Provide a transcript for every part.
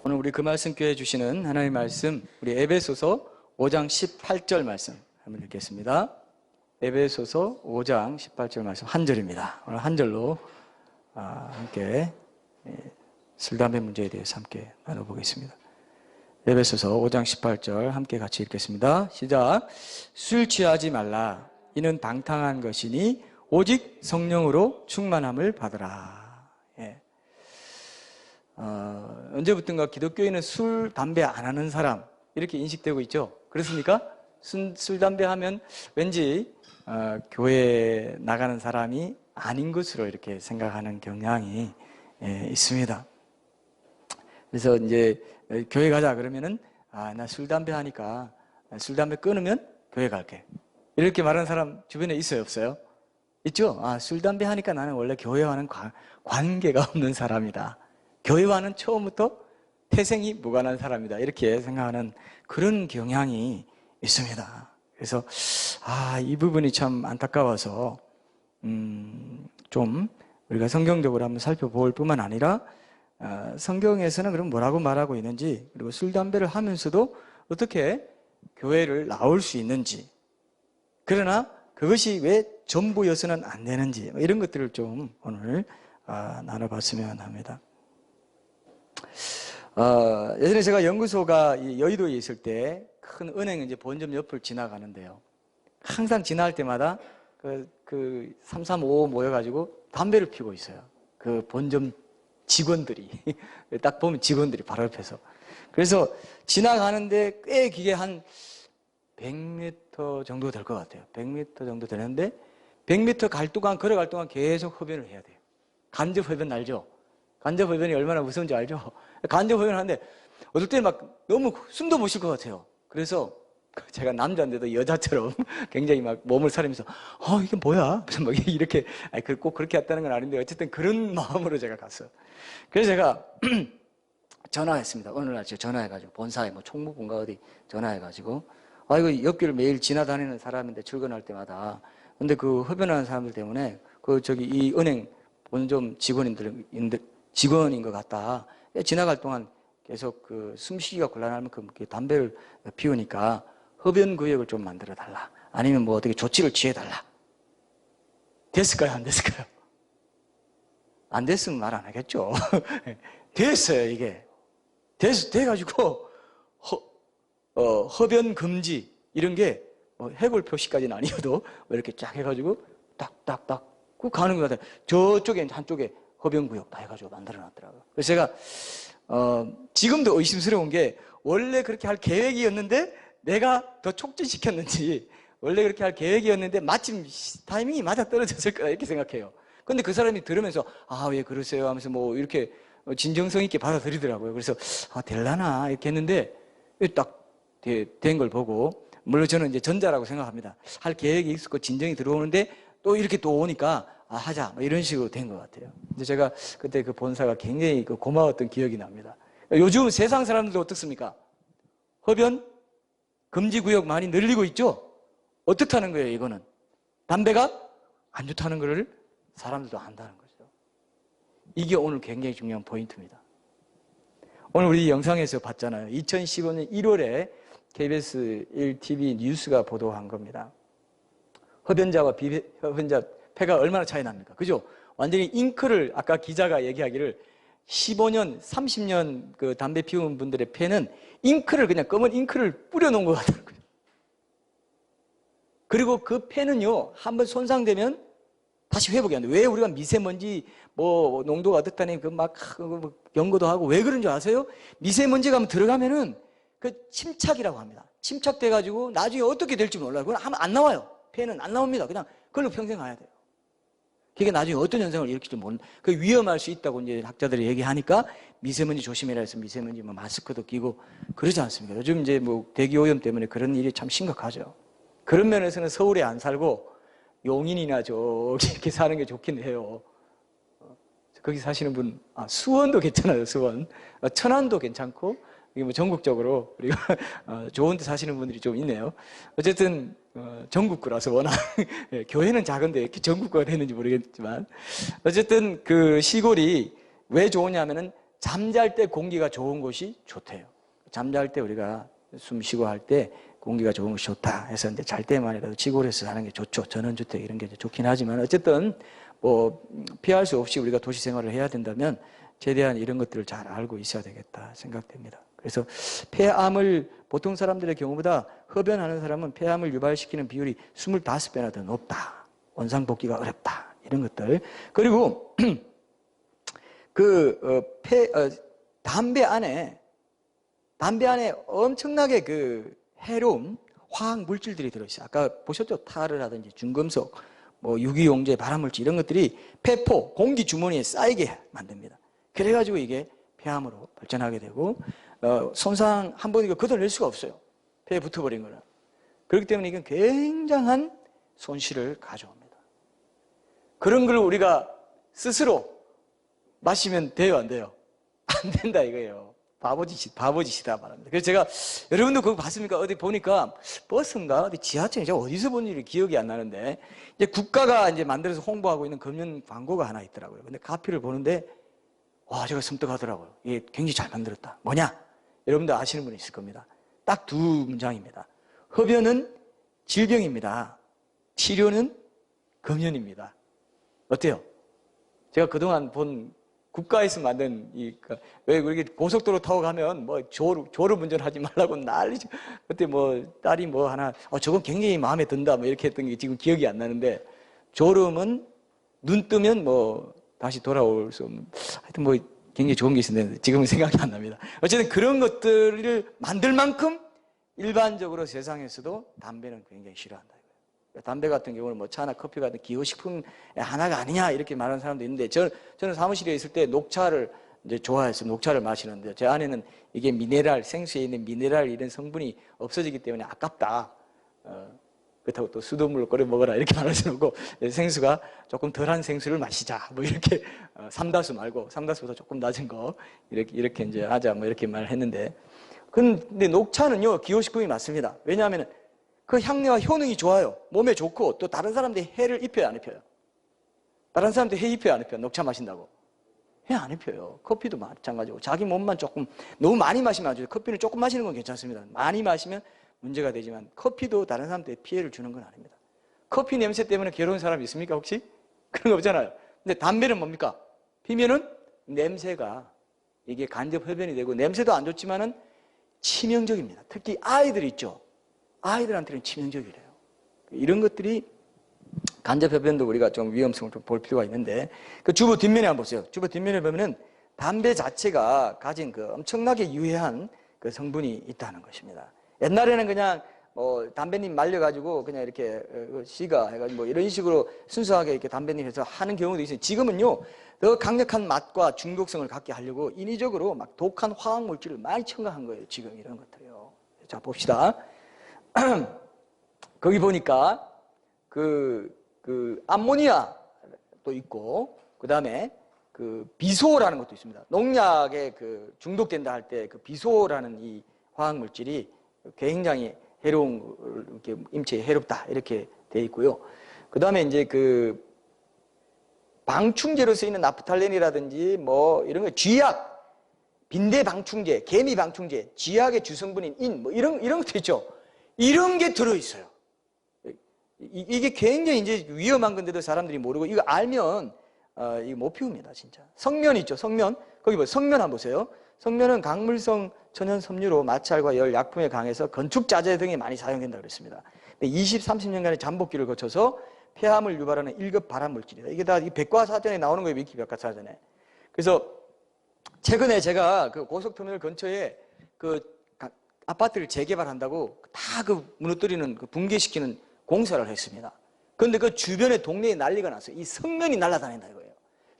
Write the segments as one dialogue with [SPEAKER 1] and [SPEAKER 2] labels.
[SPEAKER 1] 오늘 우리 그 말씀 께 주시는 하나님의 말씀, 우리 에베소서 5장 18절 말씀 한번 읽겠습니다. 에베소서 5장 18절 말씀 한 절입니다. 오늘 한 절로 함께 술, 담배 문제에 대해서 함께 나눠보겠습니다. 에베소서 5장 18절 함께 같이 읽겠습니다. 시작. 술 취하지 말라. 이는 방탕한 것이니 오직 성령으로 충만함을 받으라. 언제부턴가 기독교인은 술, 담배 안 하는 사람 이렇게 인식되고 있죠. 그렇습니까? 술, 담배 하면 왠지 교회에 나가는 사람이 아닌 것으로 이렇게 생각하는 경향이 있습니다. 그래서 이제 교회 가자 그러면은 나 술, 담배 하니까 술, 담배 끊으면 교회 갈게. 이렇게 말하는 사람 주변에 있어요, 없어요? 있죠? 술, 담배 하니까 나는 원래 교회와는 관계가 없는 사람이다. 교회와는 처음부터 태생이 무관한 사람이다. 이렇게 생각하는 그런 경향이 있습니다. 그래서 이 부분이 참 안타까워서 좀 우리가 성경적으로 한번 살펴볼 뿐만 아니라 성경에서는 그럼 뭐라고 말하고 있는지, 그리고 술, 담배를 하면서도 어떻게 교회를 나올 수 있는지, 그러나 그것이 왜 전부여서는 안 되는지, 이런 것들을 좀 오늘 나눠봤으면 합니다. 예전에 제가 연구소가 여의도에 있을 때 큰 은행 이제 본점 옆을 지나가는데요. 항상 지나갈 때마다 그 335 모여가지고 담배를 피우고 있어요. 그 본점 직원들이. 딱 보면 직원들이 바로 옆에서. 그래서 지나가는데 꽤 길게 한 100m 정도 될 것 같아요. 100m 정도 되는데 100m 걸어갈 동안 계속 흡연을 해야 돼요. 간접 흡연 알죠? 간접 흡연이 얼마나 무서운지 알죠? 간접 흡연을 하는데 어떨 때 막 너무 숨도 못 쉴 것 같아요. 그래서 제가 남자인데도 여자처럼 굉장히 막 몸을 사리면서 이게 뭐야? 막 이렇게 꼭 그렇게 했다는 건 아닌데 어쨌든 그런 마음으로 제가 갔어요. 그래서 제가 전화했습니다. 어느 날 제가 전화해가지고 본사에 총무부인가 어디 전화해가지고 이거 옆길을 매일 지나다니는 사람인데 출근할 때마다 근데 그 흡연하는 사람들 때문에 이 은행 본점 직원인 것 같다. 지나갈 동안 계속 숨쉬기가 곤란하면 담배를 피우니까 흡연 구역을 좀 만들어 달라. 아니면 어떻게 조치를 취해 달라. 됐을까요? 안 됐을까요? 안 됐으면 말 안 하겠죠. 됐어요, 이게. 돼가지고 흡연 금지 이런 게 해골 표시까지는 아니어도 이렇게 쫙 해가지고 딱딱딱 그 가는 것 같아요. 저쪽에 한쪽에 흡연구역 다 해가지고 만들어놨더라고요. 그래서 제가 지금도 의심스러운 게 원래 그렇게 할 계획이었는데 내가 더 촉진시켰는지 원래 그렇게 할 계획이었는데 마침 타이밍이 맞아 떨어졌을 거다 이렇게 생각해요. 근데 그 사람이 들으면서 왜 그러세요 하면서 이렇게 진정성 있게 받아들이더라고요. 그래서 될라나 이렇게 했는데 딱 된 걸 보고, 물론 저는 이제 전자라고 생각합니다. 할 계획이 있었고 진정이 들어오는데 또 이렇게 또 오니까 하자 이런 식으로 된 것 같아요. 근데 제가 그때 그 본사가 굉장히 고마웠던 기억이 납니다. 요즘 세상 사람들도 어떻습니까? 흡연 금지 구역 많이 늘리고 있죠? 어떻다는 거예요, 이거는? 담배가 안 좋다는 것을 사람들도 안다는 거죠. 이게 오늘 굉장히 중요한 포인트입니다. 오늘 우리 영상에서 봤잖아요. 2015년 1월에 KBS 1TV 뉴스가 보도한 겁니다. 흡연자와 비흡연자 폐가 얼마나 차이 납니까? 그죠? 완전히 잉크를, 아까 기자가 얘기하기를 15년, 30년 그 담배 피우는 분들의 폐는 잉크를 그냥 검은 잉크를 뿌려놓은 것 같더라고요. 그리고 그 폐는요, 한번 손상되면 다시 회복이 안 돼요. 왜 우리가 미세먼지, 농도가 어떻다니 연구도 하고 왜 그런 줄 아세요? 미세먼지가 한번 들어가면은 침착이라고 합니다. 침착돼가지고 나중에 어떻게 될지 몰라요. 그건 하면 안 나와요. 폐는 안 나옵니다. 그냥 그걸로 평생 가야 돼요. 그게 나중에 어떤 현상을 일으킬지 모르는, 위험할 수 있다고 이제 학자들이 얘기하니까 미세먼지 조심해라 해서 미세먼지 마스크도 끼고 그러지 않습니까? 요즘 이제 대기 오염 때문에 그런 일이 참 심각하죠. 그런 면에서는 서울에 안 살고 용인이나 저기 이렇게 사는 게 좋긴 해요. 거기 사시는 분, 수원도 괜찮아요, 수원. 천안도 괜찮고, 이게 전국적으로 우리가 좋은 데 사시는 분들이 좀 있네요. 어쨌든 전국구라서 워낙 교회는 작은데 이렇게 전국구가 됐는지 모르겠지만 어쨌든 그 시골이 왜 좋으냐면은 잠잘 때 공기가 좋은 곳이 좋대요. 잠잘 때 우리가 숨 쉬고 할 때 공기가 좋은 것이 좋다 해서 이제 잘 때만이라도 시골에서 사는 게 좋죠. 전원주택 이런 게 좋긴 하지만 어쨌든 뭐 피할 수 없이 우리가 도시 생활을 해야 된다면 최대한 이런 것들을 잘 알고 있어야 되겠다 생각됩니다. 그래서 폐암을 보통 사람들의 경우보다 흡연하는 사람은 폐암을 유발시키는 비율이 25배나 더 높다. 원상복귀가 어렵다. 이런 것들. 그리고 담배 안에 엄청나게 그 해로운 화학 물질들이 들어있어요. 아까 보셨죠? 타르라든지 중금속, 뭐 유기용제, 발암물질 이런 것들이 폐포, 공기 주머니에 쌓이게 만듭니다. 그래가지고 이게 폐암으로 발전하게 되고 손상 한 번 이거 걷어낼 수가 없어요. 폐에 붙어버린 거는. 그렇기 때문에 이건 굉장한 손실을 가져옵니다. 그런 걸 우리가 스스로 마시면 돼요, 안 돼요? 안 된다 이거예요. 바보짓이다 말합니다. 그래서 제가 여러분도 그거 봤습니까? 어디 보니까 버스인가 어디 지하철이 제가 어디서 본 일이 기억이 안 나는데 이제 국가가 이제 만들어서 홍보하고 있는 금연 광고가 하나 있더라고요. 근데 카피를 보는데 와 제가 섬뜩하더라고요. 이게 굉장히 잘 만들었다. 뭐냐? 여러분들 아시는 분이 있을 겁니다. 딱 두 문장입니다. 흡연은 질병입니다. 치료는 금연입니다. 어때요? 제가 그동안 본 국가에서 만든 왜 이렇게 고속도로 타고 가면 뭐 졸음 운전하지 말라고 난리죠. 그때 뭐 딸이 뭐 하나 저건 굉장히 마음에 든다 뭐 이렇게 했던 게 지금 기억이 안 나는데 졸음은 눈 뜨면 뭐 다시 돌아올 수 없는 하여튼 뭐 굉장히 좋은 게 있었는데 지금은 생각이 안 납니다. 어쨌든 그런 것들을 만들 만큼 일반적으로 세상에서도 담배는 굉장히 싫어한다. 담배 같은 경우는 뭐 차나 커피 같은 기호식품의 하나가 아니냐 이렇게 말하는 사람도 있는데 저는 사무실에 있을 때 녹차를 이제 좋아해서 녹차를 마시는데 제 안에는 이게 미네랄, 생수에 있는 미네랄 이런 성분이 없어지기 때문에 아깝다. 그렇다고 또 수돗물로 끓여 먹어라 이렇게 말할 수는 없고 생수가 조금 덜한 생수를 마시자 뭐 이렇게 삼다수 말고 삼다수보다 조금 낮은 거 이렇게 이제 하자 뭐 이렇게 말했는데 근데 녹차는요 기호식품이 맞습니다. 왜냐하면 그 향내와 효능이 좋아요. 몸에 좋고 또 다른 사람들이 해를 입혀요, 안 입혀요? 다른 사람들이 해 입혀요, 안 입혀요? 녹차 마신다고. 해 안 입혀요. 커피도 마찬가지고 자기 몸만 조금 너무 많이 마시면 안 돼요. 커피는 조금 마시는 건 괜찮습니다. 많이 마시면 문제가 되지만 커피도 다른 사람들에게 피해를 주는 건 아닙니다. 커피 냄새 때문에 괴로운 사람이 있습니까 혹시? 그런 거 없잖아요. 근데 담배는 뭡니까? 피면은 냄새가 이게 간접 흡연이 되고 냄새도 안 좋지만은 치명적입니다. 특히 아이들 있죠. 아이들한테는 치명적이래요. 이런 것들이 간접 흡연도 우리가 좀 위험성을 좀 볼 필요가 있는데 그 주부 뒷면에 한번 보세요. 주부 뒷면에 보면은 담배 자체가 가진 그 엄청나게 유해한 그 성분이 있다는 것입니다. 옛날에는 그냥 뭐 담배잎 말려가지고 그냥 이렇게 씨가 해가지고 뭐 이런 식으로 순수하게 이렇게 담배잎 해서 하는 경우도 있어요. 지금은요 더 강력한 맛과 중독성을 갖게 하려고 인위적으로 막 독한 화학 물질을 많이 첨가한 거예요. 지금 이런 것들이요. 자 봅시다. 거기 보니까 그 암모니아도 있고 그 다음에 그 비소라는 것도 있습니다. 농약에 그 중독된다 할 때 그 비소라는 이 화학 물질이 굉장히 해로운 이렇게 임체에 해롭다 이렇게 돼 있고요. 그 다음에 이제 그 방충제로 쓰이는 나프탈렌이라든지 뭐 이런 거 쥐약, 빈대 방충제, 개미 방충제, 쥐약의 주성분인 인 뭐 이런 것도 있죠. 이런 게 들어있어요. 이게 굉장히 이제 위험한 건데도 사람들이 모르고 이거 알면 이거 못 피웁니다, 진짜. 성면 있죠, 성면. 거기 뭐 성면 한번 보세요. 성면은 강물성 천연 섬유로 마찰과 열, 약품에 강해서 건축 자재 등에 많이 사용된다 그랬습니다. 20, 30년간의 잠복기를 거쳐서 폐암을 유발하는 1급 발암 물질이다. 이게 다 백과사전에 나오는 거예요, 위키 백과사전에. 그래서 최근에 제가 그 고속터미널 근처에 그 아파트를 재개발한다고 다 그 무너뜨리는 그 붕괴시키는 공사를 했습니다. 그런데 그 주변에 동네에 난리가 났어요. 이 성면이 날아다닌다 이거예요.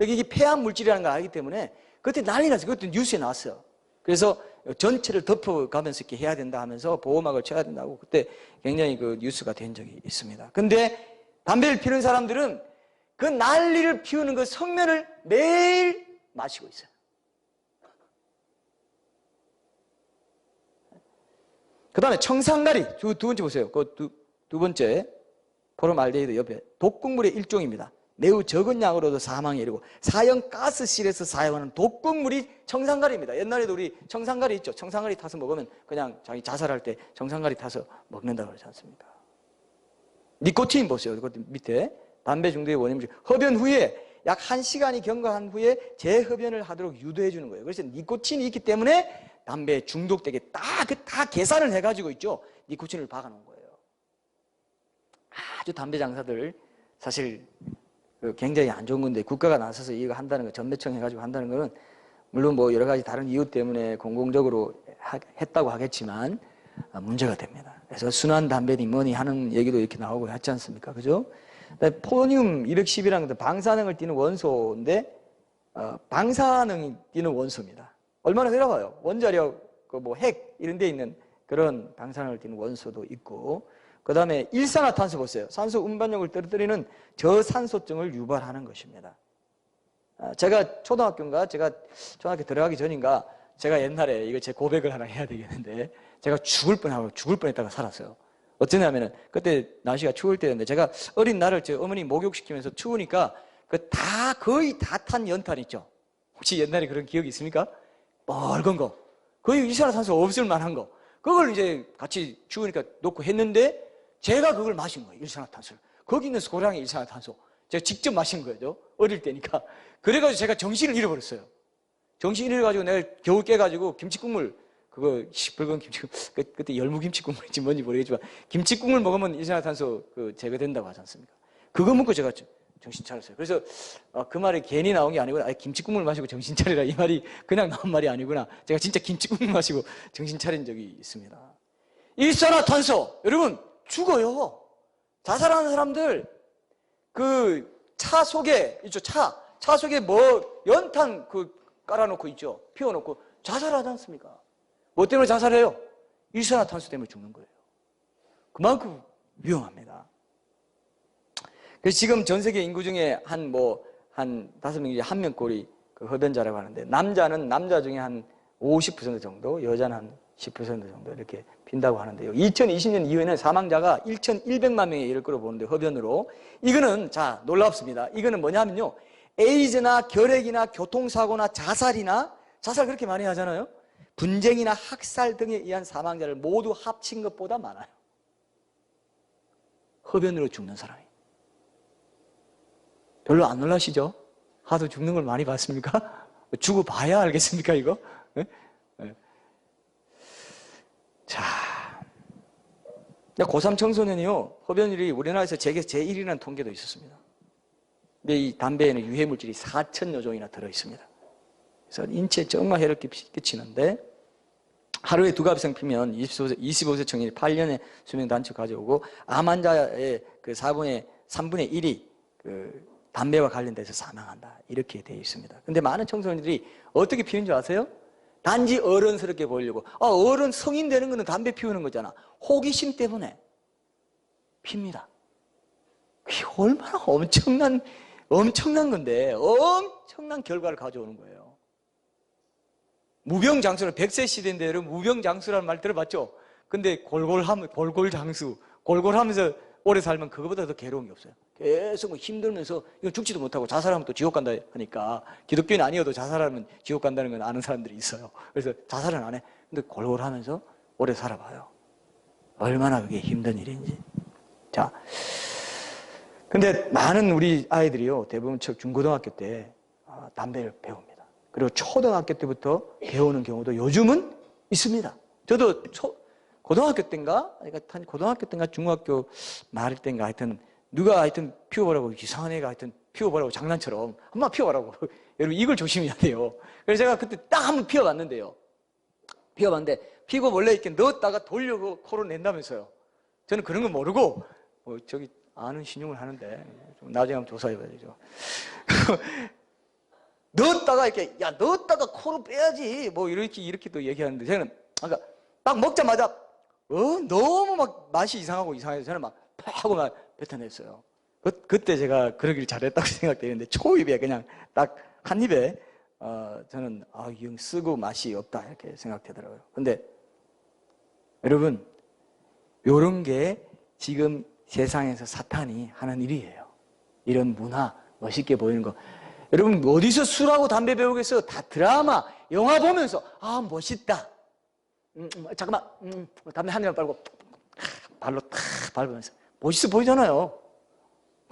[SPEAKER 1] 이게 폐암 물질이라는 걸 알기 때문에 그때 난리 났어요. 그것도 뉴스에 나왔어요. 그래서 전체를 덮어가면서 이렇게 해야 된다 하면서 보호막을 쳐야 된다고 그때 굉장히 그 뉴스가 된 적이 있습니다. 근데 담배를 피우는 사람들은 그 난리를 피우는 그 성면을 매일 마시고 있어요. 그 다음에 청산가리 두 번째 보세요. 그 두 번째 포름알데히드 옆에 독극물의 일종입니다. 매우 적은 양으로도 사망에 이르고 사형가스실에서 사용하는 독극물이 청산가리입니다. 옛날에도 우리 청산가리 있죠. 청산가리 타서 먹으면 그냥 자기 자살할 때 청산가리 타서 먹는다고 그러지 않습니까? 니코틴 보세요. 그 밑에 담배 중독의 원인 중 흡연 후에 약 1시간이 경과한 후에 재흡연을 하도록 유도해 주는 거예요. 그래서 니코틴이 있기 때문에 담배에 중독되게 다 계산을 해가지고 있죠. 니코틴을 박아놓은 거예요. 아주 담배 장사들 사실 굉장히 안 좋은 건데 국가가 나서서 이거 한다는 거 전매청 해가지고 한다는 거는 물론 뭐 여러 가지 다른 이유 때문에 공공적으로 했다고 하겠지만 문제가 됩니다. 그래서 순환 담배니 뭐니 하는 얘기도 이렇게 나오고 하지 않습니까? 그죠? 폴리움 210이라는 것도 방사능을 띠는 원소인데 방사능이 띠는 원소입니다. 얼마나 어려워요. 원자력, 뭐 핵 이런 데 있는 그런 방사능을 띠는 원소도 있고 그 다음에 일산화탄소 보세요. 산소 운반력을 떨어뜨리는 저산소증을 유발하는 것입니다. 제가 초등학교 들어가기 전인가 제가 옛날에 이거 제 고백을 하나 해야 되겠는데 제가 죽을 뻔했다가 살았어요. 어쩌냐면은 그때 날씨가 추울 때였는데 제가 어린 날을 제 어머니 목욕시키면서 추우니까 거의 다 탄 연탄 있죠. 혹시 옛날에 그런 기억이 있습니까? 뻘건 거. 거의 일산화탄소 없을 만한 거. 그걸 이제 같이 추우니까 놓고 했는데 제가 그걸 마신 거예요. 일산화탄소를. 거기 있는 소량의 일산화탄소. 제가 직접 마신 거예요. 어릴 때니까. 그래가지고 제가 정신을 잃어버렸어요. 정신을 잃어가지고 내가 겨우 깨가지고 김치국물 그거 붉은 김치국물 그때 열무김치 국물인지 뭔지 모르겠지만 김치국물 먹으면 일산화탄소 제거된다고 하지 않습니까? 그거 먹고 제가 정신 차렸어요. 그래서 그 말이 괜히 나온 게 아니구나. 김치국물 마시고 정신 차리라 이 말이 그냥 나온 말이 아니구나. 제가 진짜 김치국물 마시고 정신 차린 적이 있습니다. 일산화탄소 여러분 죽어요. 자살하는 사람들 차 속에 있죠. 차 속에 뭐 연탄 깔아놓고 있죠. 피워놓고 자살하지 않습니까? 뭐 때문에 자살해요? 일산화탄소 때문에 죽는 거예요. 그만큼 위험합니다. 그래서 지금 전 세계 인구 중에 한 5명 중에 1명꼴이 흡연자라고 하는데 남자는 남자 중에 한 50% 정도, 여자는 한 10% 정도 이렇게 빈다고 하는데요. 2020년 이후에는 사망자가 1,100만 명에 이를 거로 보는데 흡연으로 이거는 놀랍습니다. 이거는 뭐냐면요. 에이즈나 결핵이나 교통사고나 자살 그렇게 많이 하잖아요. 분쟁이나 학살 등에 의한 사망자를 모두 합친 것보다 많아요. 흡연으로 죽는 사람이. 별로 안 놀라시죠? 하도 죽는 걸 많이 봤습니까? 죽어 봐야 알겠습니까, 이거? 네? 네. 자, 고3 청소년이요, 흡연율이 우리나라에서 세계 제1위라는 통계도 있었습니다. 근데 이 담배에는 유해물질이 4,000여 종이나 들어있습니다. 그래서 인체에 정말 해를 끼치는데, 하루에 2갑이상 피면 25세 청년이 8년의 수명 단축 가져오고, 암 환자의 3분의 1이 담배와 관련돼서 사망한다. 이렇게 되어 있습니다. 근데 많은 청소년들이 어떻게 피우는 줄 아세요? 단지 어른스럽게 보이려고. 어른 성인 되는 거는 담배 피우는 거잖아. 호기심 때문에 핍니다. 그게 얼마나 엄청난 건데 엄청난 결과를 가져오는 거예요. 무병장수는 100세 시대인데 여러분 무병장수라는 말 들어봤죠? 근데 골골장수 골골하면서 오래 살면 그거보다 더 괴로운 게 없어요. 계속 힘들면서 이거 죽지도 못하고 자살하면 또 지옥 간다 하니까 기독교인 아니어도 자살하면 지옥 간다는 건 아는 사람들이 있어요. 그래서 자살은 안 해. 근데 골골하면서 오래 살아봐요. 얼마나 그게 힘든 일인지. 자, 근데 많은 우리 아이들이요 대부분 중고등학교 때 담배를 배웁니다. 그리고 초등학교 때부터 배우는 경우도 요즘은 있습니다. 저도 고등학교 때인가 중학교 말일 때인가 하여튼 누가 피워보라고 이상한 애가 피워보라고 장난처럼 한번 피워보라고 여러분 이걸 조심해야 돼요. 그래서 제가 그때 딱 한번 피워봤는데요. 피워봤는데 피고 원래 이렇게 넣었다가 돌려고 코로 낸다면서요. 저는 그런 거 모르고 저기 아는 신용을 하는데 좀 나중에 한번 조사해봐야죠. 넣었다가 넣었다가 코로 빼야지 이렇게 또 얘기하는데 저는 딱 먹자마자 너무 맛이 이상해서 저는 팍 하고 뱉어냈어요. 그때 제가 그러길 잘했다고 생각되는데 초입에 그냥 딱 한 입에 저는 이 형 쓰고 맛이 없다 이렇게 생각되더라고요. 근데 여러분 이런 게 지금 세상에서 사탄이 하는 일이에요. 이런 문화, 멋있게 보이는 거. 여러분 어디서 술하고 담배 배우겠어요? 다 드라마, 영화 보면서 아 멋있다. 잠깐만 담배 한 대만 빨고 발로 탁 밟으면서 멋있어 보이잖아요.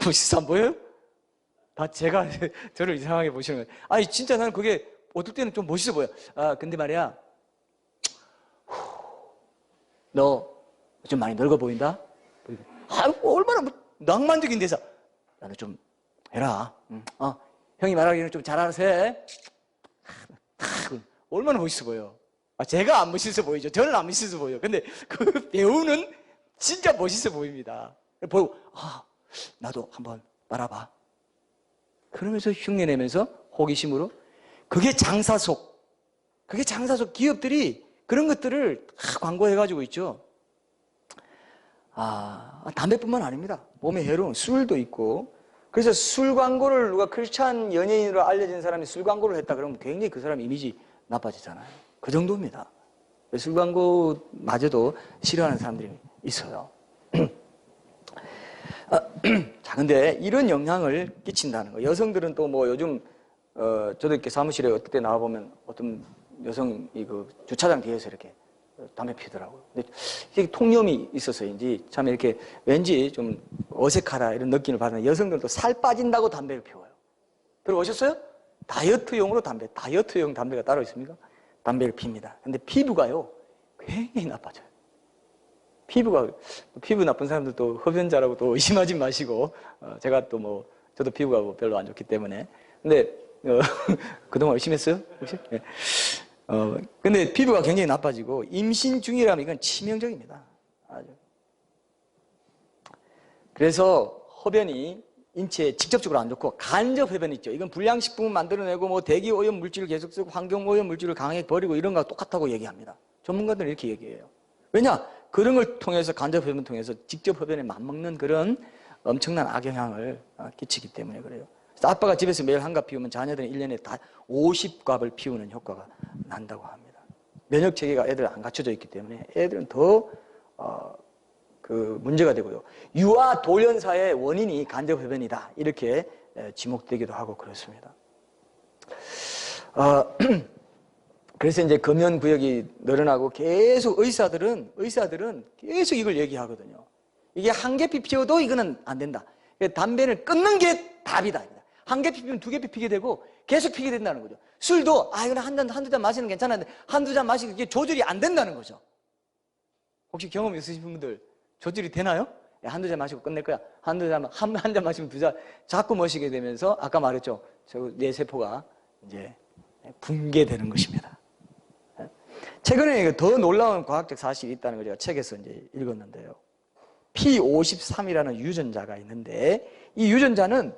[SPEAKER 1] 멋있어 안 보여요? 다 제가 저를 이상하게 보시는 거예요. 아니 진짜 나는 그게 어떨 때는 좀 멋있어 보여. 아 근데 말이야 너 좀 많이 늙어 보인다? 아 얼마나 낭만적인 대사. 나는 좀 해라. 형이 말하기는 좀 잘 알아서 해. 얼마나 멋있어 보여. 제가 안 멋있어 보이죠. 저는 안 멋있어 보여요. 근데 그 배우는 진짜 멋있어 보입니다. 보고 나도 한번 말아봐. 그러면서 흉내내면서 호기심으로 그게 장사 속 기업들이 그런 것들을 다 광고해가지고 있죠. 담배뿐만 아닙니다. 몸에 해로운 술도 있고. 그래서 술 광고를 누가 크리스찬 연예인으로 알려진 사람이 술 광고를 했다 그러면 굉장히 그 사람 이미지 나빠지잖아요. 그 정도입니다. 술 광고마저도 싫어하는 사람들이 있어요. 자, 근데 이런 영향을 끼친다는 거. 여성들은 또 뭐 요즘, 저도 이렇게 사무실에 어떨 때 나와보면 어떤 여성이 그 주차장 뒤에서 이렇게 담배 피더라고요. 근데 이게 통념이 있어서인지 참 이렇게 왠지 좀 어색하다 이런 느낌을 받는 여성들도 살 빠진다고 담배를 피워요. 들어보셨어요? 다이어트용 담배가 따로 있습니까? 담배를 핍니다. 근데 피부가요, 굉장히 나빠져요. 피부 나쁜 사람들도 흡연자라고 또 의심하지 마시고, 제가 또 뭐, 저도 피부가 뭐 별로 안 좋기 때문에. 근데, 그동안 의심했어요? 혹시? 네. 근데 피부가 굉장히 나빠지고, 임신 중이라면 이건 치명적입니다. 아주. 그래서 흡연이 인체에 직접적으로 안 좋고, 간접 흡연 있죠. 이건 불량식품을 만들어내고, 뭐, 대기 오염 물질을 계속 쓰고, 환경 오염 물질을 강하게 버리고, 이런 거와 똑같다고 얘기합니다. 전문가들은 이렇게 얘기해요. 왜냐? 그런 걸 통해서, 간접 흡연을 통해서 직접 흡연에 맞먹는 그런 엄청난 악영향을 끼치기 때문에 그래요. 그래서 아빠가 집에서 매일 한 갑 피우면 자녀들은 1년에 다 50갑을 피우는 효과가 난다고 합니다. 면역 체계가 애들 안 갖춰져 있기 때문에 애들은 더, 문제가 되고요. 유아 돌연사의 원인이 간접 흡연이다. 이렇게 지목되기도 하고 그렇습니다. 그래서 이제 금연 구역이 늘어나고 계속 의사들은 계속 이걸 얘기하거든요. 이게 한 개 피워도 이거는 안 된다. 담배를 끊는 게 답이다. 한 개 피우면 두 개 피게 되고 계속 피게 된다는 거죠. 술도 이거는 한두 잔 마시는 게 괜찮은데 한두 잔 마시고 이게 조절이 안 된다는 거죠. 혹시 경험 있으신 분들 조절이 되나요? 한두 잔 마시고 끝낼 거야. 한 잔 마시면 두 잔 자꾸 마시게 되면서 아까 말했죠. 뇌 세포가 이제 붕괴되는 것입니다. 최근에 더 놀라운 과학적 사실이 있다는 걸 제가 책에서 이제 읽었는데요. P53이라는 유전자가 있는데 이 유전자가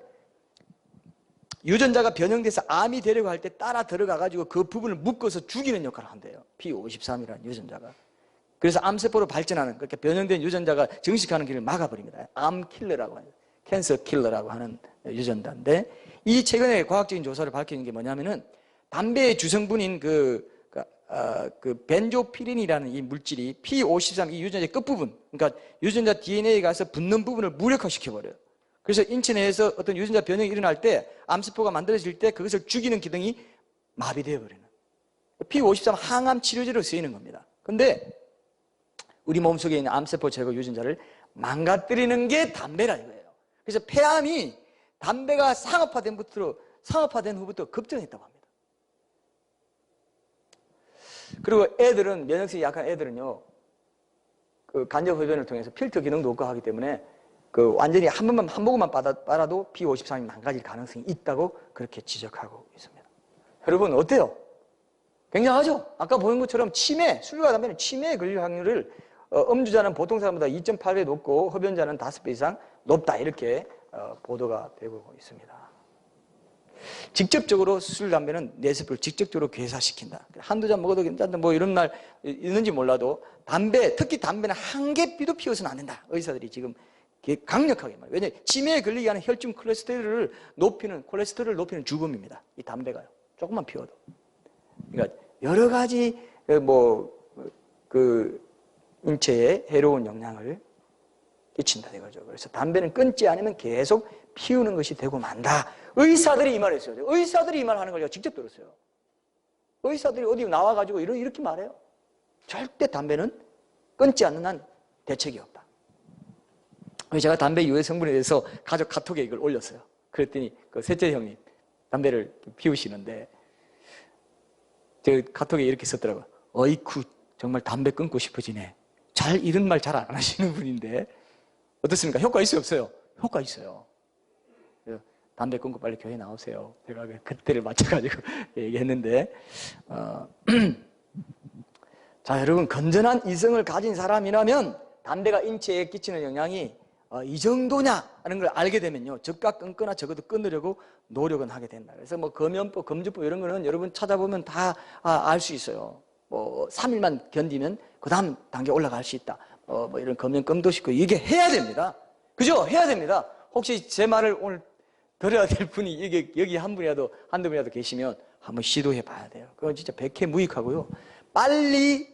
[SPEAKER 1] 변형돼서 암이 되려고 할 때 따라 들어가가지고 그 부분을 묶어서 죽이는 역할을 한대요. P53이라는 유전자가. 그래서 암세포로 발전하는 그렇게 변형된 유전자가 증식하는 길을 막아버립니다. 암킬러라고 하죠. 캔서 킬러라고 하는 유전자인데 이 최근에 과학적인 조사를 밝히는 게 뭐냐면은 담배의 주성분인 그 벤조피린이라는 이 물질이 P53 이 유전자의 끝부분, 그러니까 유전자 DNA에 가서 붙는 부분을 무력화시켜버려요. 그래서 인체 내에서 어떤 유전자 변형이 일어날 때 암세포가 만들어질 때 그것을 죽이는 기능이 마비되어 버리는 P53 항암 치료제로 쓰이는 겁니다. 근데 우리 몸속에 있는 암세포 제거 유전자를 망가뜨리는 게 담배라 이거예요. 그래서 폐암이 담배가 상업화된 후부터 급증했다고 합니다. 그리고 애들은, 면역성이 약한 애들은요, 그 간접 흡연을 통해서 필터 기능도 없고 하기 때문에 그 완전히 한 모금만 빨아도 P53이 망가질 가능성이 있다고 그렇게 지적하고 있습니다. 여러분, 어때요? 굉장하죠? 아까 보는 것처럼 술과 담배는 치매에 걸릴 확률을 음주자는 보통 사람보다 2.8배 높고 흡연자는 5배 이상 높다. 이렇게 보도가 되고 있습니다. 직접적으로 술, 담배는 뇌세포를 직접적으로 괴사시킨다. 한두 잔 먹어도 괜찮다. 뭐 이런 날 있는지 몰라도 특히 담배는 한 개 피도 피워서는 안 된다. 의사들이 지금 강력하게 말해요. 왜냐하면 치매에 걸리게 하는 혈중 콜레스테롤을 높이는 주범입니다. 이 담배가요. 조금만 피워도. 그러니까 여러 가지 인체에 해로운 영향을 끼친다 이거죠. 그래서 담배는 끊지 않으면 계속 피우는 것이 되고 만다. 의사들이 이 말을 했어요. 의사들이 이 말 하는 걸 제가 직접 들었어요. 의사들이 어디 나와가지고 이렇게 말해요. 절대 담배는 끊지 않는 한 대책이 없다. 제가 담배 유해 성분에 대해서 가족 카톡에 이걸 올렸어요. 그랬더니 그 셋째 형님 담배를 피우시는데 저 카톡에 이렇게 썼더라고요. 어이쿠 정말 담배 끊고 싶어지네. 이런 말 잘 안 하시는 분인데 어떻습니까? 효과 있어요 없어요? 효과 있어요. 담배 끊고 빨리 교회 나오세요. 제가 그때를 맞춰가지고 얘기했는데 자, 여러분 건전한 이성을 가진 사람이라면 담배가 인체에 끼치는 영향이 이 정도냐 하는 걸 알게 되면요, 적각 끊거나 적어도 끊으려고 노력은 하게 된다. 그래서 뭐 금연법, 금주법 이런 거는 여러분 찾아보면 다 알 수 있어요. 뭐 3일만 견디면 그 다음 단계 올라갈 수 있다. 뭐 이런 금연 금도식 이게 해야 됩니다. 그죠? 해야 됩니다. 혹시 제 말을 오늘 들어야 될 분이 여기 한 분이라도 한두 분이라도 계시면 한번 시도해 봐야 돼요. 그건 진짜 백해무익하고요. 빨리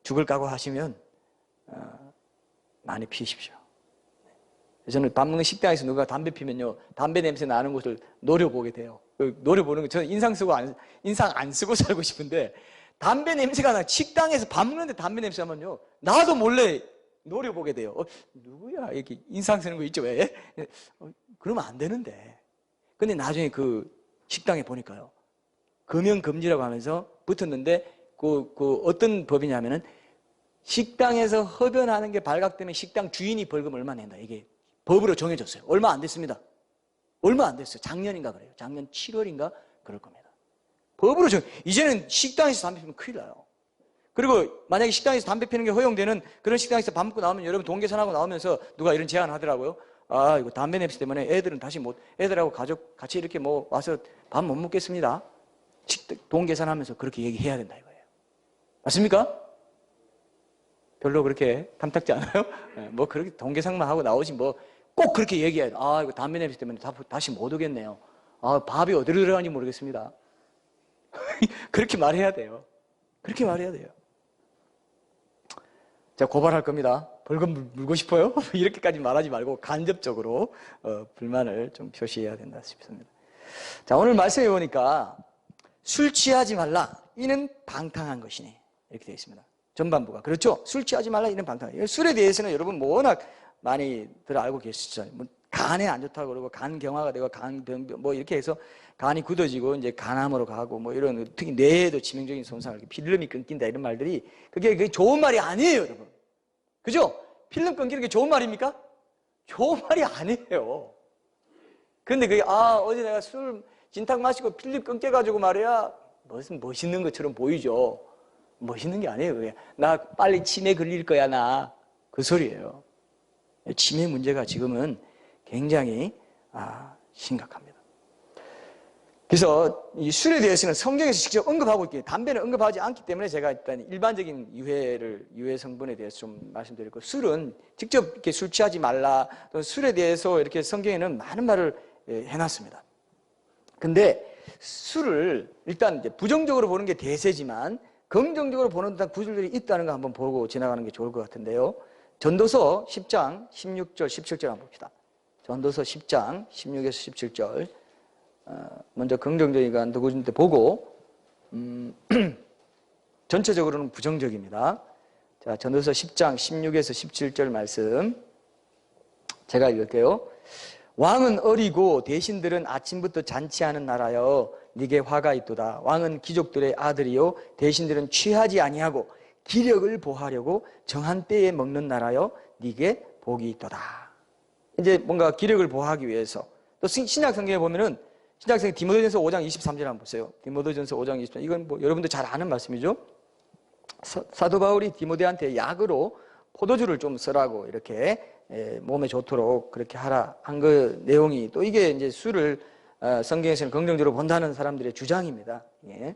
[SPEAKER 1] 죽을 각오하시면 많이 피우십시오. 저는 밥 먹는 식당에서 누가 담배 피면요, 담배 냄새 나는 곳을 노려보게 돼요. 노려보는 거, 저는 인상 안 쓰고 살고 싶은데 담배 냄새가 나, 식당에서 밥 먹는데 담배 냄새 나면요, 나도 몰래 노려보게 돼요. 누구야 이렇게 인상 쓰는 거 있죠, 왜? 그러면 안 되는데. 근데 나중에 그 식당에 보니까요, 금연금지라고 하면서 붙었는데 그 어떤 법이냐면은 식당에서 흡연하는 게 발각되면 식당 주인이 벌금 얼마 낸다. 이게 법으로 정해졌어요. 얼마 안 됐습니다. 얼마 안 됐어요. 작년인가 그래요. 작년 7월인가 그럴 겁니다. 법으로 이제는 식당에서 담배 피우면 큰일 나요. 그리고 만약에 식당에서 담배 피우는 게 허용되는 그런 식당에서 밥 먹고 나오면 여러분 동계산하고 나오면서 누가 이런 제안을 하더라고요. 이거 담배 냄새 때문에 애들은 다시 애들하고 가족 같이 이렇게 뭐 와서 밥 못 먹겠습니다. 동계산하면서 그렇게 얘기해야 된다 이거예요. 맞습니까? 별로 그렇게 탐탁지 않아요? 뭐 그렇게 동계상만 하고 나오지 뭐 꼭 그렇게 얘기해야 돼. 이거 담배 냄새 때문에 다시 못 오겠네요. 밥이 어디로 들어가는지 모르겠습니다. 그렇게 말해야 돼요. 그렇게 말해야 돼요. 제가 고발할 겁니다. 벌금 물고 싶어요? 이렇게까지 말하지 말고 간접적으로 불만을 좀 표시해야 된다 싶습니다. 자, 오늘 말씀해 보니까 술 취하지 말라, 이는 방탕한 것이네, 이렇게 되어 있습니다. 전반부가. 그렇죠? 술 취하지 말라, 이는 방탕한. 술에 대해서는 여러분 뭐 워낙 많이들 알고 계시죠. 뭐 간에 안 좋다고 그러고 간 경화가 되고 간병 뭐 이렇게 해서 간이 굳어지고 이제 간암으로 가고 뭐 이런, 특히 뇌에도 치명적인 손상을, 필름이 끊긴다 이런 말들이 그게 좋은 말이 아니에요, 여러분. 그죠? 필름 끊기는 게 좋은 말입니까? 좋은 말이 아니에요. 근데 그게 어제 내가 술 진탕 마시고 필름 끊겨가지고 말이야, 무슨 멋있는 것처럼 보이죠. 멋있는 게 아니에요. 그게 나 빨리 치매 걸릴 거야 나, 그 소리예요. 치매 문제가 지금은 굉장히 심각합니다. 그래서 이 술에 대해서는 성경에서 직접 언급하고 있기, 담배는 언급하지 않기 때문에 제가 일단 일반적인 유해 성분에 대해서 좀 말씀드렸고, 술은 직접 이렇게 술 취하지 말라, 또 술에 대해서 이렇게 성경에는 많은 말을 해놨습니다. 근데 술을 일단 이제 부정적으로 보는 게 대세지만 긍정적으로 보는 듯한 구절들이 있다는 거 한번 보고 지나가는 게 좋을 것 같은데요. 전도서 10장 16절 17절 한번 봅시다. 전도서 10장 16에서 17절. 먼저 긍정적인 거 누구인데 보고 전체적으로는 부정적입니다. 자, 전도서 10장 16에서 17절 말씀 제가 읽을게요. 왕은 어리고 대신들은 아침부터 잔치하는 나라여 네게 화가 있도다. 왕은 귀족들의 아들이요 대신들은 취하지 아니하고 기력을 보하려고 정한 때에 먹는 나라여 네게 복이 있도다. 이제 뭔가 기력을 보하기 위해서, 또 신약 성경에 보면은 신약 성경 디모데전서 5장 23절 한번 보세요. 디모데전서 5장 23절, 이건 뭐 여러분들 잘 아는 말씀이죠. 사도 바울이 디모데한테 약으로 포도주를 좀 쓰라고 이렇게 몸에 좋도록 그렇게 하라 한 그 내용이, 또 이게 이제 술을 성경에서는 긍정적으로 본다는 사람들의 주장입니다. 예.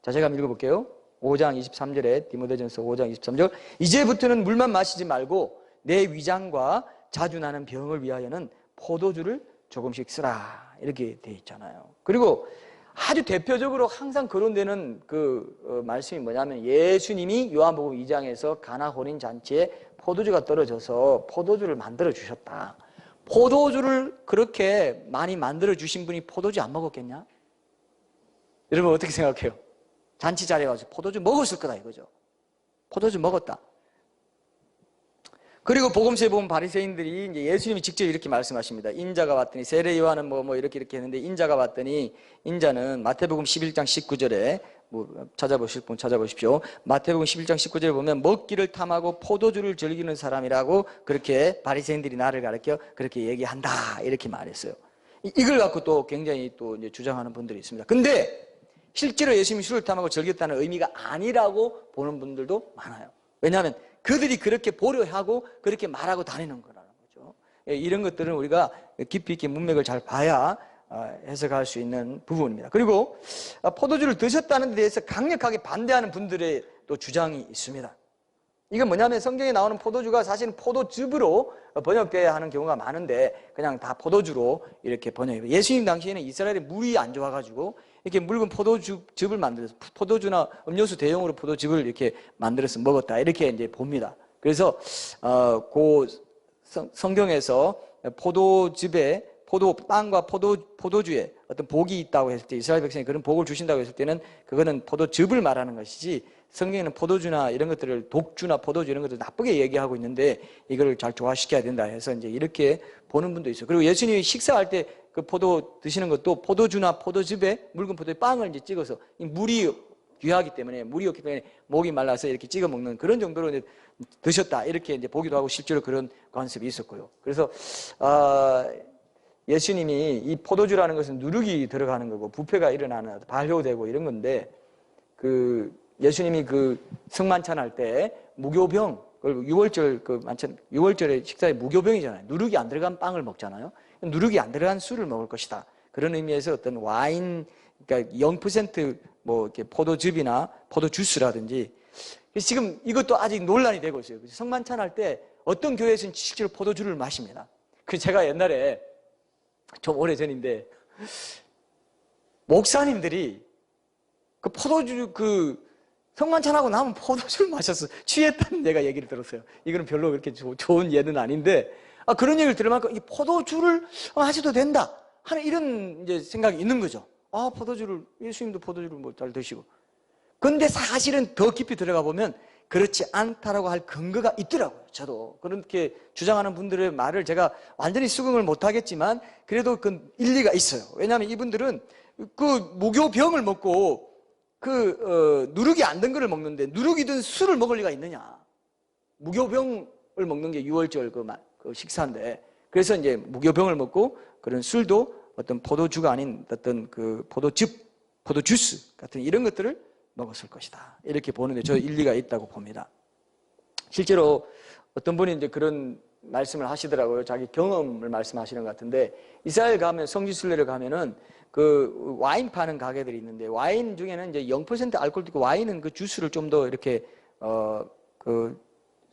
[SPEAKER 1] 자, 제가 한번 읽어볼게요. 5장 23절에 디모데전서 5장 23절, 이제부터는 물만 마시지 말고 내 위장과 자주 나는 병을 위하여는 포도주를 조금씩 쓰라, 이렇게 돼 있잖아요. 그리고 아주 대표적으로 항상 거론되는 그 말씀이 뭐냐면, 예수님이 요한복음 2장에서 가나 혼인 잔치에 포도주가 떨어져서 포도주를 만들어 주셨다. 포도주를 그렇게 많이 만들어 주신 분이 포도주 안 먹었겠냐? 여러분 어떻게 생각해요? 잔치 자리에 와서 포도주 먹었을 거다 이거죠. 포도주 먹었다. 그리고 복음서에 보면 바리새인들이 이제 예수님이 직접 이렇게 말씀하십니다. 인자가 왔더니 세례 요한은 뭐 이렇게 했는데 인자가 왔더니 인자는 마태복음 11장 19절에 뭐 찾아보실 분 찾아보십시오. 마태복음 11장 19절에 보면 먹기를 탐하고 포도주를 즐기는 사람이라고 그렇게 바리새인들이 나를 가르쳐 그렇게 얘기한다 이렇게 말했어요. 이걸 갖고 또 굉장히 또 이제 주장하는 분들이 있습니다. 근데 실제로 예수님이 술을 탐하고 즐겼다는 의미가 아니라고 보는 분들도 많아요. 왜냐하면 그들이 그렇게 보려하고 그렇게 말하고 다니는 거라는 거죠. 이런 것들은 우리가 깊이 있게 문맥을 잘 봐야 해석할 수 있는 부분입니다. 그리고 포도주를 드셨다는 데 대해서 강력하게 반대하는 분들의 또 주장이 있습니다. 이건 뭐냐면 성경에 나오는 포도주가 사실은 포도즙으로 번역돼야 하는 경우가 많은데 그냥 다 포도주로 이렇게 번역해요. 예수님 당시에는 이스라엘에 물이 안 좋아가지고 이렇게 붉은 포도즙을 만들어서 포도주나 음료수 대용으로 포도즙을 이렇게 만들어서 먹었다 이렇게 이제 봅니다. 그래서 성경에서 포도즙에 포도빵과 포도주에 어떤 복이 있다고 했을 때 이스라엘 백성이 그런 복을 주신다고 했을 때는 그거는 포도즙을 말하는 것이지 성경에는 포도주나 이런 것들을 독주나 포도주 이런 것들 나쁘게 얘기하고 있는데 이걸 잘 조화시켜야 된다 해서 이제 이렇게 보는 분도 있어요. 그리고 예수님이 식사할 때 그 포도 드시는 것도 포도주나 포도즙에 묽은 포도에 빵을 이제 찍어서 물이 귀하기 때문에 물이 없기 때문에 목이 말라서 이렇게 찍어 먹는 그런 정도로 이제 드셨다 이렇게 이제 보기도 하고 실제로 그런 관습이 있었고요. 그래서 예수님이 이 포도주라는 것은 누룩이 들어가는 거고 부패가 일어나는 발효되고 이런 건데 그 예수님이 그 성만찬할 때 무교병, 6월절 그 만찬 6월절에 식사에 무교병이잖아요. 누룩이 안 들어간 빵을 먹잖아요. 누룩이 안 들어간 술을 먹을 것이다. 그런 의미에서 어떤 와인, 그러니까 0% 뭐 이렇게 포도즙이나 포도주스라든지 지금 이것도 아직 논란이 되고 있어요. 성만찬할 때 어떤 교회에서는 실제로 포도주를 마십니다. 그 제가 옛날에 좀 오래전인데 목사님들이 그 포도주 그 성만찬하고 나면 포도주를 마셔서 취했다는 내가 얘기를 들었어요. 이거는 별로 그렇게 좋은 예는 아닌데 그런 얘기를 들으면 이 포도주를 마셔도 된다 하는 이런 이제 생각이 있는 거죠. 포도주를 예수님도 포도주를 뭐 잘 드시고 근데 사실은 더 깊이 들어가 보면 그렇지 않다라고 할 근거가 있더라고요. 저도 그렇게 주장하는 분들의 말을 제가 완전히 수긍을 못하겠지만 그래도 그 일리가 있어요. 왜냐하면 이분들은 그 무교병을 먹고 누룩이 안 든 거를 먹는데 누룩이 든 술을 먹을 리가 있느냐. 무교병을 먹는 게 6월절 그 식사인데 그래서 이제 무교병을 먹고 그런 술도 어떤 포도주가 아닌 어떤 그 포도즙, 포도주스 같은 이런 것들을 먹었을 것이다. 이렇게 보는데 저 일리가 있다고 봅니다. 실제로 어떤 분이 이제 그런 말씀을 하시더라고요. 자기 경험을 말씀하시는 것 같은데 이스라엘 가면 성지순례를 가면은 그 와인 파는 가게들이 있는데 와인 중에는 이제 0% 알코올도 있고 와인은 그 주스를 좀 더 이렇게 그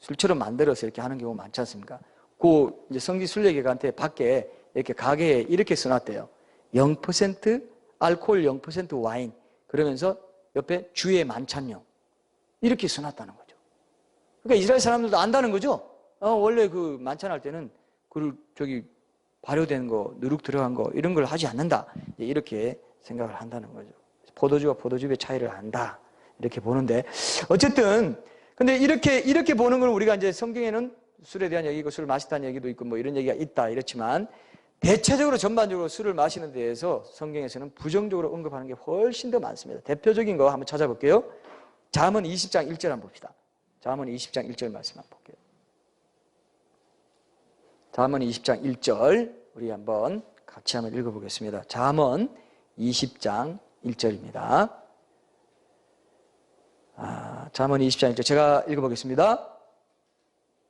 [SPEAKER 1] 술처럼 만들어서 이렇게 하는 경우가 많지 않습니까? 그 이제 성지순례객한테 밖에 이렇게 가게에 이렇게 써놨대요. 0% 알코올 0% 와인 그러면서 옆에 주의 만찬용 이렇게 써놨다는 거죠. 그러니까 이스라엘 사람들도 안다는 거죠. 원래 그 만찬할 때는 저기 발효된 거, 누룩 들어간 거 이런 걸 하지 않는다. 이렇게 생각을 한다는 거죠. 포도주와 포도즙의 차이를 안다. 이렇게 보는데 어쨌든 근데 이렇게 보는 걸 우리가 이제 성경에는 술에 대한 얘기고 술을 마시다는 얘기도 있고 뭐 이런 얘기가 있다 이렇지만 대체적으로 전반적으로 술을 마시는 데에서 성경에서는 부정적으로 언급하는 게 훨씬 더 많습니다. 대표적인 거 한번 찾아볼게요. 잠언 20장 1절 한번 봅시다. 잠언 20장 1절 말씀 한번 볼게요. 잠언 20장 1절 우리 한번 같이 한번 읽어보겠습니다. 잠언 20장 1절입니다. 잠언 20장 1절 제가 읽어보겠습니다.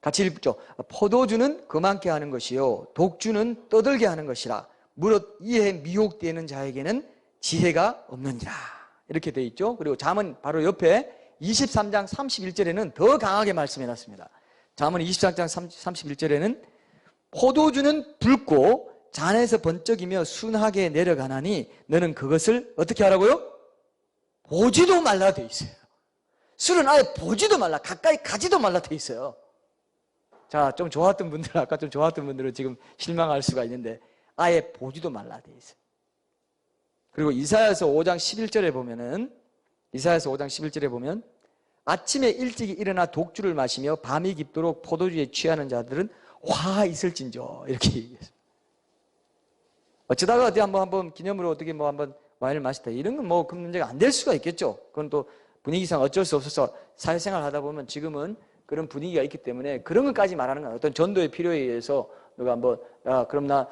[SPEAKER 1] 같이 읽죠. 포도주는 금하게 하는 것이요 독주는 떠들게 하는 것이라 무릇 이에 미혹되는 자에게는 지혜가 없느니라. 이렇게 되어 있죠. 그리고 잠언 바로 옆에 23장 31절에는 더 강하게 말씀해놨습니다. 잠언 23장 31절에는 포도주는 붉고 잔에서 번쩍이며 순하게 내려가나니 너는 그것을 어떻게 하라고요? 보지도 말라 되어 있어요. 술은 아예 보지도 말라 가까이 가지도 말라 되어 있어요. 자, 좀 좋았던 분들, 아까 좀 좋았던 분들은 지금 실망할 수가 있는데 아예 보지도 말라 돼 있어요. 그리고 이사야서 5장 11절에 보면은 이사야서 5장 11절에 보면 아침에 일찍 일어나 독주를 마시며 밤이 깊도록 포도주에 취하는 자들은 화 있을진저 이렇게 얘기했어요. 어쩌다가 어디 한번 기념으로 어떻게 뭐 한번 와인을 마시다 이런 건 뭐 그 문제가 안 될 수가 있겠죠. 그건 또 분위기상 어쩔 수 없어서 사회생활 하다 보면 지금은 그런 분위기가 있기 때문에 그런 것까지 말하는 건 어떤 전도의 필요에 의해서 누가 한번 야 그럼 나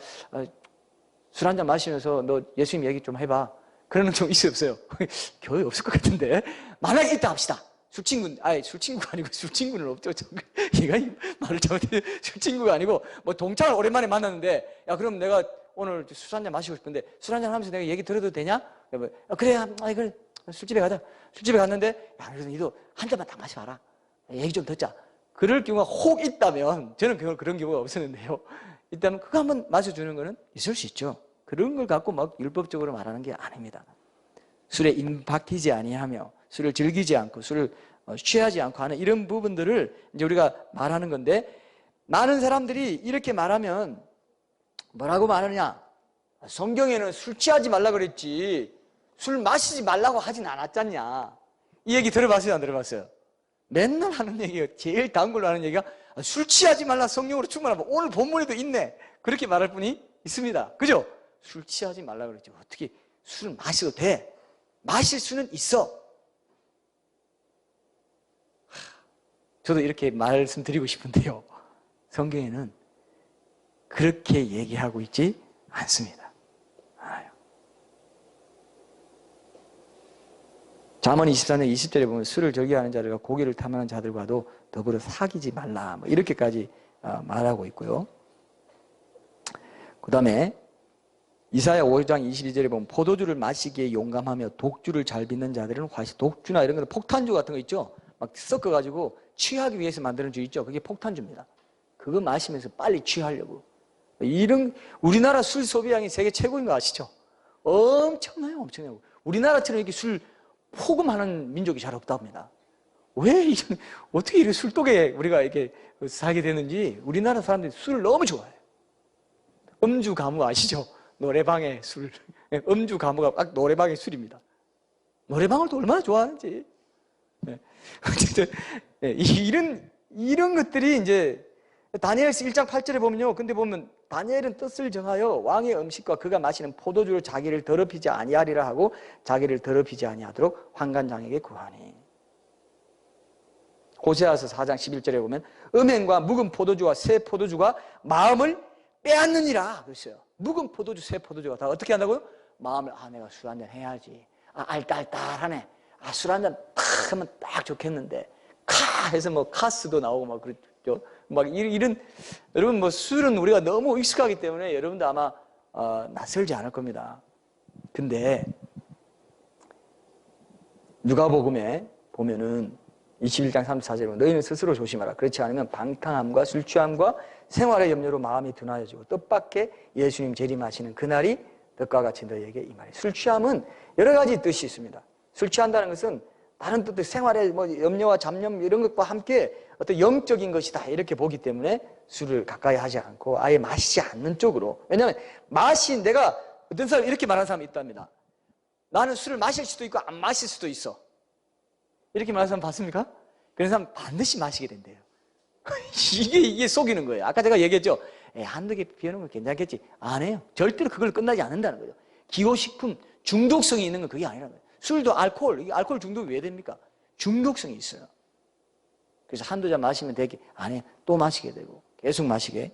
[SPEAKER 1] 술 한잔 마시면서 너 예수님 얘기 좀 해봐. 그런 건 좀 있어요 없어요? 교회 없을 것 같은데 만약에 있다 합시다. 술친구가 아니고 술친구는 없죠. 얘가 말을 잘못해 술친구가 아니고 뭐 동창을 오랜만에 만났는데 야 그럼 내가 오늘 술 한잔 마시고 싶은데 술 한잔 하면서 내가 얘기 들어도 되냐? 그래 그래 술집에 가자. 술집에 갔는데 야 그래서 니도 한 잔만 딱 마셔봐라. 얘기 좀 듣자. 그럴 경우가 혹 있다면 저는 그런 경우가 없었는데요. 있다면 그거 한번 마셔주는 거는 있을 수 있죠. 그런 걸 갖고 막 율법적으로 말하는 게 아닙니다. 술에 임박히지 아니하며 술을 즐기지 않고 술을 취하지 않고 하는 이런 부분들을 이제 우리가 말하는 건데 많은 사람들이 이렇게 말하면 뭐라고 말하느냐? 성경에는 술 취하지 말라 그랬지 술 마시지 말라고 하진 않았잖냐? 이 얘기 들어봤어요 안 들어봤어요? 맨날 하는 얘기가 제일 다운 걸로 하는 얘기가 술 취하지 말라 성령으로 충만하면 오늘 본문에도 있네 그렇게 말할 분이 있습니다. 그죠? 술 취하지 말라 그랬지 어떻게 술을 마셔도 돼? 마실 수는 있어. 저도 이렇게 말씀드리고 싶은데요. 성경에는 그렇게 얘기하고 있지 않습니다. 잠언 24장 20절에 보면 술을 저기하는 자들과 고기를 탐하는 자들과도 더불어 사귀지 말라 뭐 이렇게까지 말하고 있고요. 그 다음에 이사야 5장 22절에 보면 포도주를 마시기에 용감하며 독주를 잘 빚는 자들은 화시 독주나 이런 거 폭탄주 같은 거 있죠. 막 섞어가지고 취하기 위해서 만드는 주 있죠. 그게 폭탄주입니다. 그거 마시면서 빨리 취하려고. 이런 우리나라 술 소비량이 세계 최고인 거 아시죠? 엄청나요, 엄청나요. 우리나라처럼 이렇게 술 포금하는 민족이 잘 없답니다. 왜 이런 어떻게 이렇게 술독에 우리가 이렇게 살게 되는지 우리나라 사람들이 술을 너무 좋아해요. 음주 가무 아시죠? 노래방의 술, 음주 가무가 딱 노래방의 술입니다. 노래방을 또 얼마나 좋아하는지. 어쨌든 이런 것들이 이제 다니엘서 1장 8절에 보면요. 근데 보면 다니엘은 뜻을 정하여 왕의 음식과 그가 마시는 포도주로 자기를 더럽히지 아니하리라 하고 자기를 더럽히지 아니하도록 환관장에게 구하니. 호세아서 4장 11절에 보면 음행과 묵은 포도주와 새 포도주가 마음을 빼앗느니라 그랬어요. 묵은 포도주, 새 포도주가 다 어떻게 한다고요? 마음을 내가 술 한잔 해야지. 알딸딸하네. 술 한잔 탁 하면 딱 좋겠는데 해서 뭐 카스도 나오고 막 그랬죠. 막 이런 여러분 뭐 술은 우리가 너무 익숙하기 때문에 여러분도 아마 낯설지 않을 겁니다. 근데 누가복음에 보면은 21장 34절에 보면 너희는 스스로 조심하라. 그렇지 않으면 방탕함과 술 취함과 생활의 염려로 마음이 둔하여지고 뜻밖의 예수님 재림하시는 그날이 뜻과 같이 너희에게 임하리. 술 취함은 여러 가지 뜻이 있습니다. 술 취한다는 것은 다른 뜻도 생활의 뭐 염려와 잡념 이런 것과 함께 어떤 영적인 것이다 이렇게 보기 때문에 술을 가까이 하지 않고 아예 마시지 않는 쪽으로. 왜냐하면 내가 어떤 사람 이렇게 말하는 사람이 있답니다. 나는 술을 마실 수도 있고 안 마실 수도 있어. 이렇게 말하는 사람 봤습니까? 그런 사람 반드시 마시게 된대요. 이게 속이는 거예요. 아까 제가 얘기했죠. 한두 개 피우는 건 괜찮겠지. 안 해요. 절대로 그걸 끝나지 않는다는 거죠. 기호식품 중독성이 있는 건 그게 아니라는 거예요. 술도 알코올 중독이 왜 됩니까? 중독성이 있어요. 그래서 한두 잔 마시면 되게 안 해. 또 마시게 되고 계속 마시게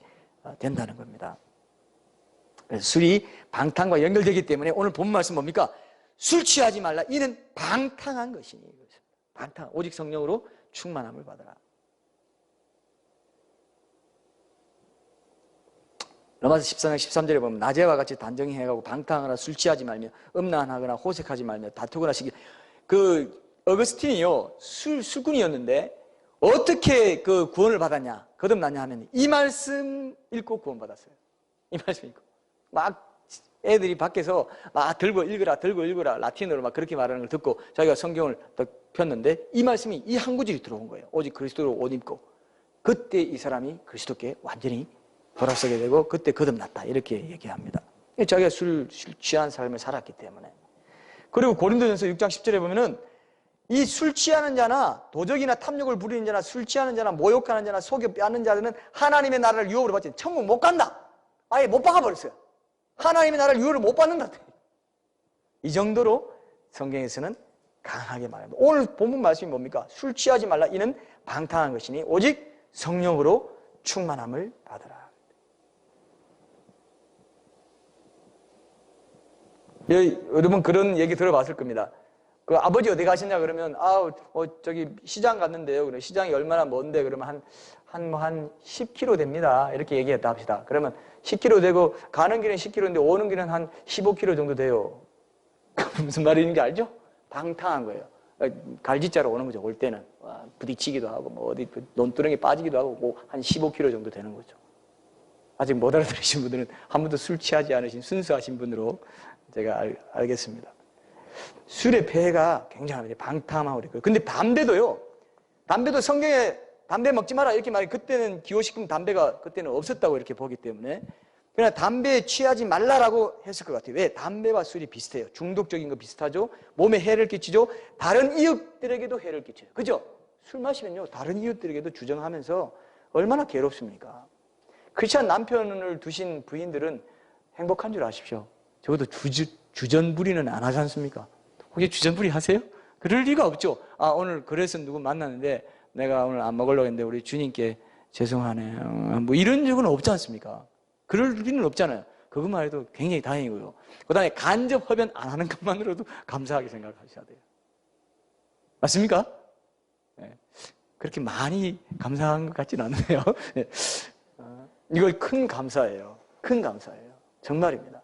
[SPEAKER 1] 된다는 겁니다. 그래서 술이 방탕과 연결되기 때문에 오늘 본 말씀 뭡니까? 술 취하지 말라. 이는 방탕한 것이니. 방탕. 오직 성령으로 충만함을 받아라. 로마서 14장 13절에 보면 낮에와 같이 단정히 해가고 방탕하거나 술 취하지 말며 음란하거나 호색하지 말며 다투거나 시기. 어거스틴이요 술꾼이었는데 어떻게 그 구원을 받았냐 거듭났냐 하면 이 말씀 읽고 구원받았어요. 이 말씀 읽고 막 애들이 밖에서 막 들고 읽어라 라틴어로 막 그렇게 말하는 걸 듣고 자기가 성경을 딱 폈는데 이 말씀이 이 한 구절이 들어온 거예요. 오직 그리스도로 옷 입고 그때 이 사람이 그리스도께 완전히 돌아서게 되고 그때 거듭났다 이렇게 얘기합니다. 자기가 술 취한 삶을 살았기 때문에. 그리고 고린도전서 6장 10절에 보면은 이 술 취하는 자나 도적이나 탐욕을 부리는 자나 술 취하는 자나 모욕하는 자나 속여 빼앗는 자들은 하나님의 나라를 유업으로 받지 천국 못 간다. 아예 못 박아버렸어요. 하나님의 나라를 유업으로 못 받는다. 이 정도로 성경에서는 강하게 말합니다. 오늘 본문 말씀이 뭡니까? 술 취하지 말라. 이는 방탕한 것이니 오직 성령으로 충만함을 받으라. 여러분 그런 얘기 들어봤을 겁니다. 그 아버지 어디 가시냐 그러면 저기 시장 갔는데요. 그래 시장이 얼마나 먼데 그러면 한 10km 됩니다. 이렇게 얘기했다 합시다. 그러면 10km 되고 가는 길은 10km인데 오는 길은 한 15km 정도 돼요. 무슨 말인지 알죠? 방탕한 거예요. 갈지자로 오는 거죠. 올 때는 부딪히기도 하고 뭐 어디 논두렁에 빠지기도 하고 뭐 한 15km 정도 되는 거죠. 아직 못 알아들으신 분들은 한 번도 술 취하지 않으신 순수하신 분으로 제가 알겠습니다. 술의 폐해가 굉장합니다. 방탕하고 그래요. 근데 담배도요. 담배도 성경에 담배 먹지 마라 이렇게 말해. 그때는 기호식품 담배가 그때는 없었다고 이렇게 보기 때문에 그러나 담배에 취하지 말라라고 했을 것 같아요. 왜? 담배와 술이 비슷해요. 중독적인 거 비슷하죠. 몸에 해를 끼치죠. 다른 이웃들에게도 해를 끼쳐요. 그죠? 술 마시면요. 다른 이웃들에게도 주정하면서 얼마나 괴롭습니까? 크리스찬 남편을 두신 부인들은 행복한 줄 아십시오. 적어도 주전부리는 안 하지 않습니까? 혹시 주전부리 하세요? 그럴 리가 없죠. 오늘 그래서 누구 만났는데 내가 오늘 안 먹으려고 했는데 우리 주님께 죄송하네요. 뭐 이런 적은 없지 않습니까? 그럴 리는 없잖아요. 그것만 해도 굉장히 다행이고요. 그 다음에 간접 흡연 안 하는 것만으로도 감사하게 생각하셔야 돼요. 맞습니까? 네. 그렇게 많이 감사한 것 같지는 않네요. 네. 이걸 큰 감사예요. 큰 감사예요. 정말입니다.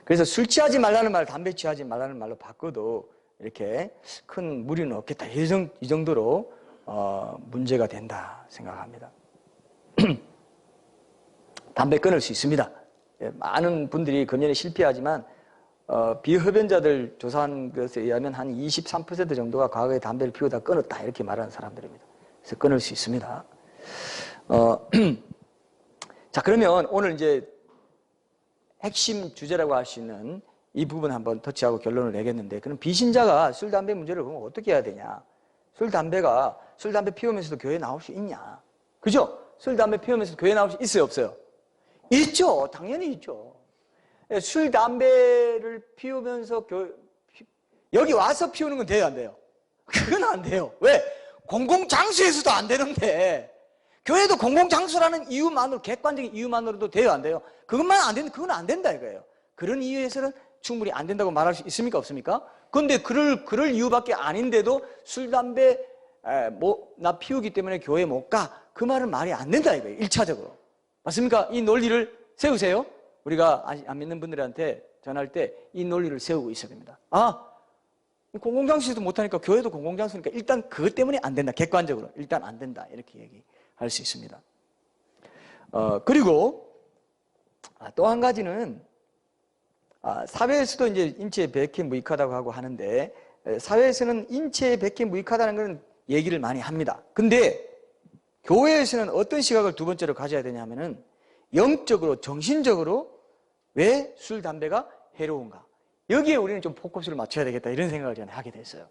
[SPEAKER 1] 그래서 술 취하지 말라는 말, 담배 취하지 말라는 말로 바꿔도 이렇게 큰 무리는 없겠다. 이 정도로 문제가 된다 생각합니다. 담배 끊을 수 있습니다. 많은 분들이 금연에 실패하지만 비흡연자들 조사한 것에 의하면 한 23% 정도가 과거에 담배를 피우다 끊었다 이렇게 말하는 사람들입니다. 그래서 끊을 수 있습니다. 자, 그러면 오늘 이제 핵심 주제라고 할 수 있는 이 부분 한번 터치하고 결론을 내겠는데, 그럼 비신자가 술, 담배 문제를 보면 어떻게 해야 되냐? 술, 담배 피우면서도 교회에 나올 수 있냐? 그죠? 술, 담배 피우면서 교회에 나올 수 있어요, 없어요? 있죠. 당연히 있죠. 술, 담배를 피우면서 여기 와서 피우는 건 돼요, 안 돼요? 그건 안 돼요. 왜? 공공장소에서도 안 되는데, 교회도 공공장소라는 이유만으로, 객관적인 이유만으로도 돼요, 안 돼요? 그것만 안 되면 그건 안 된다 이거예요. 그런 이유에서는 충분히 안 된다고 말할 수 있습니까, 없습니까? 그런데 그럴 이유밖에 아닌데도 술, 담배, 나 피우기 때문에 교회 못 가. 그 말은 말이 안 된다 이거예요, 1차적으로. 맞습니까? 이 논리를 세우세요. 우리가 안 믿는 분들한테 전할 때 이 논리를 세우고 있어야 됩니다. 공공장소에도 못하니까 교회도 공공장소니까 일단 그것 때문에 안 된다. 객관적으로 일단 안 된다 이렇게 얘기할 수 있습니다. 그리고 또 한 가지는 사회에서도 이제 인체 백해 무익하다고 하고 하는데, 사회에서는 인체 백해 무익하다는 건 얘기를 많이 합니다. 근데 교회에서는 어떤 시각을 두 번째로 가져야 되냐면은 영적으로, 정신적으로 왜 술, 담배가 해로운가? 여기에 우리는 좀 포커스를 맞춰야 되겠다 이런 생각을 저는 하게 됐어요.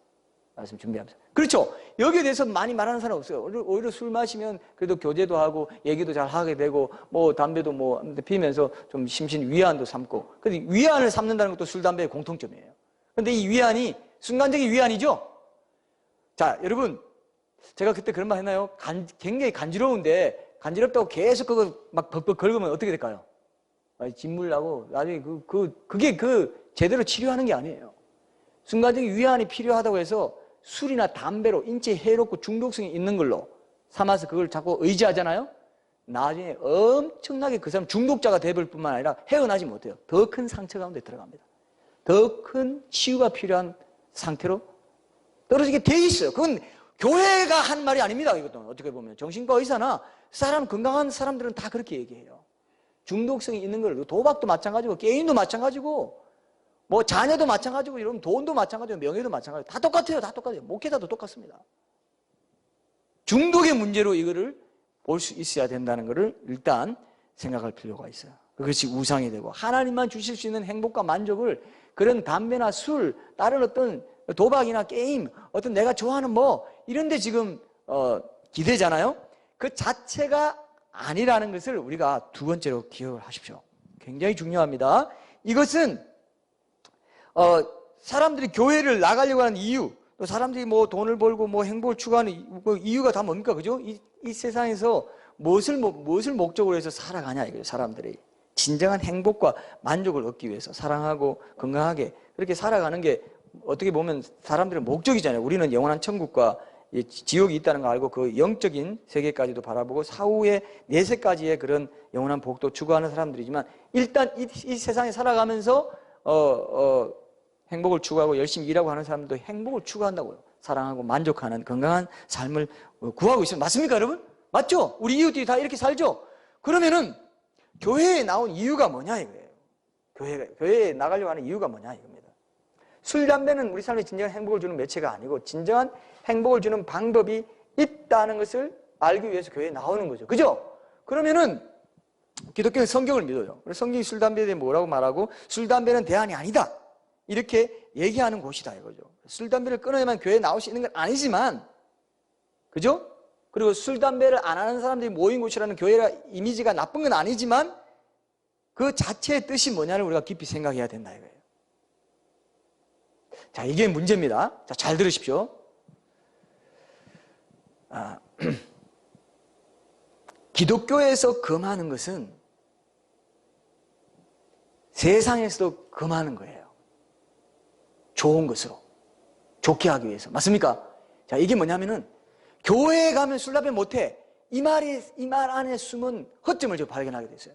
[SPEAKER 1] 말씀 준비하면서. 그렇죠. 여기에 대해서 많이 말하는 사람 없어요. 오히려 술 마시면 그래도 교제도 하고 얘기도 잘 하게 되고 뭐 담배도 뭐 피면서 좀 심신 위안도 삼고. 근데 위안을 삼는다는 것도 술, 담배의 공통점이에요. 근데 이 위안이 순간적인 위안이죠. 자, 여러분, 제가 그때 그런 말 했나요? 굉장히 간지러운데 간지럽다고 계속 그거 막 벅벅 긁으면 어떻게 될까요? 진물 나고 나중에 그게 제대로 치료하는 게 아니에요. 순간적인 위안이 필요하다고 해서 술이나 담배로 인체에 해롭고 중독성이 있는 걸로 삼아서 그걸 자꾸 의지하잖아요. 나중에 엄청나게 그 사람 중독자가 되버릴 뿐만 아니라 헤어나지 못해요. 더 큰 상처 가운데 들어갑니다. 더 큰 치유가 필요한 상태로 떨어지게 돼 있어요. 그건 교회가 한 말이 아닙니다. 이것도 어떻게 보면 정신과 의사나 건강한 사람들은 다 그렇게 얘기해요. 중독성이 있는 걸, 도박도 마찬가지고 게임도 마찬가지고 뭐 자녀도 마찬가지고 이러면 돈도 마찬가지고 명예도 마찬가지고 다 똑같아요. 다 똑같아요. 목회자도 똑같습니다. 중독의 문제로 이거를 볼 수 있어야 된다는 것을 일단 생각할 필요가 있어요. 그것이 우상이 되고 하나님만 주실 수 있는 행복과 만족을 그런 담배나 술, 다른 어떤 도박이나 게임, 어떤 내가 좋아하는 뭐 이런 데 지금 기대잖아요. 그 자체가 아니라는 것을 우리가 두 번째로 기억을 하십시오. 굉장히 중요합니다. 이것은 사람들이 교회를 나가려고 하는 이유, 또 사람들이 뭐 돈을 벌고 뭐 행복을 추구하는 이유가 다 뭡니까? 그죠? 이 세상에서 무엇을 목적으로 해서 살아가냐 이거예요. 사람들이 진정한 행복과 만족을 얻기 위해서 사랑하고 건강하게 그렇게 살아가는 게 어떻게 보면 사람들의 목적이잖아요. 우리는 영원한 천국과 지옥이 있다는 거 알고 그 영적인 세계까지도 바라보고 사후의 내세까지의 그런 영원한 복도 추구하는 사람들이지만 일단 이 세상에 살아가면서 행복을 추구하고 열심히 일하고 하는 사람들도 행복을 추구한다고요. 사랑하고 만족하는 건강한 삶을 구하고 있어요. 맞습니까, 여러분? 맞죠? 우리 이웃들이 다 이렇게 살죠? 그러면은 교회에 나온 이유가 뭐냐 이거예요. 교회에 나가려고 하는 이유가 뭐냐 이겁니다. 술, 담배는 우리 삶에 진정한 행복을 주는 매체가 아니고 진정한 행복을 주는 방법이 있다는 것을 알기 위해서 교회에 나오는 거죠. 그죠? 그러면은 기독교는 성경을 믿어요. 그래서 성경이 술, 담배에 대해 뭐라고 말하고 술, 담배는 대안이 아니다. 이렇게 얘기하는 곳이다 이거죠. 술, 담배를 끊어야만 교회에 나올 수 있는 건 아니지만 그죠? 그리고 술, 담배를 안 하는 사람들이 모인 곳이라는 교회라 이미지가 나쁜 건 아니지만 그 자체의 뜻이 뭐냐를 우리가 깊이 생각해야 된다 이거예요. 자, 이게 문제입니다. 자, 잘 들으십시오. 기독교에서 금하는 것은 세상에서도 금하는 거예요. 좋은 것으로. 좋게 하기 위해서. 맞습니까? 자, 이게 뭐냐면은 교회에 가면 술, 담배 못해. 이 말 안에 숨은 허점을 저 발견하게 됐어요.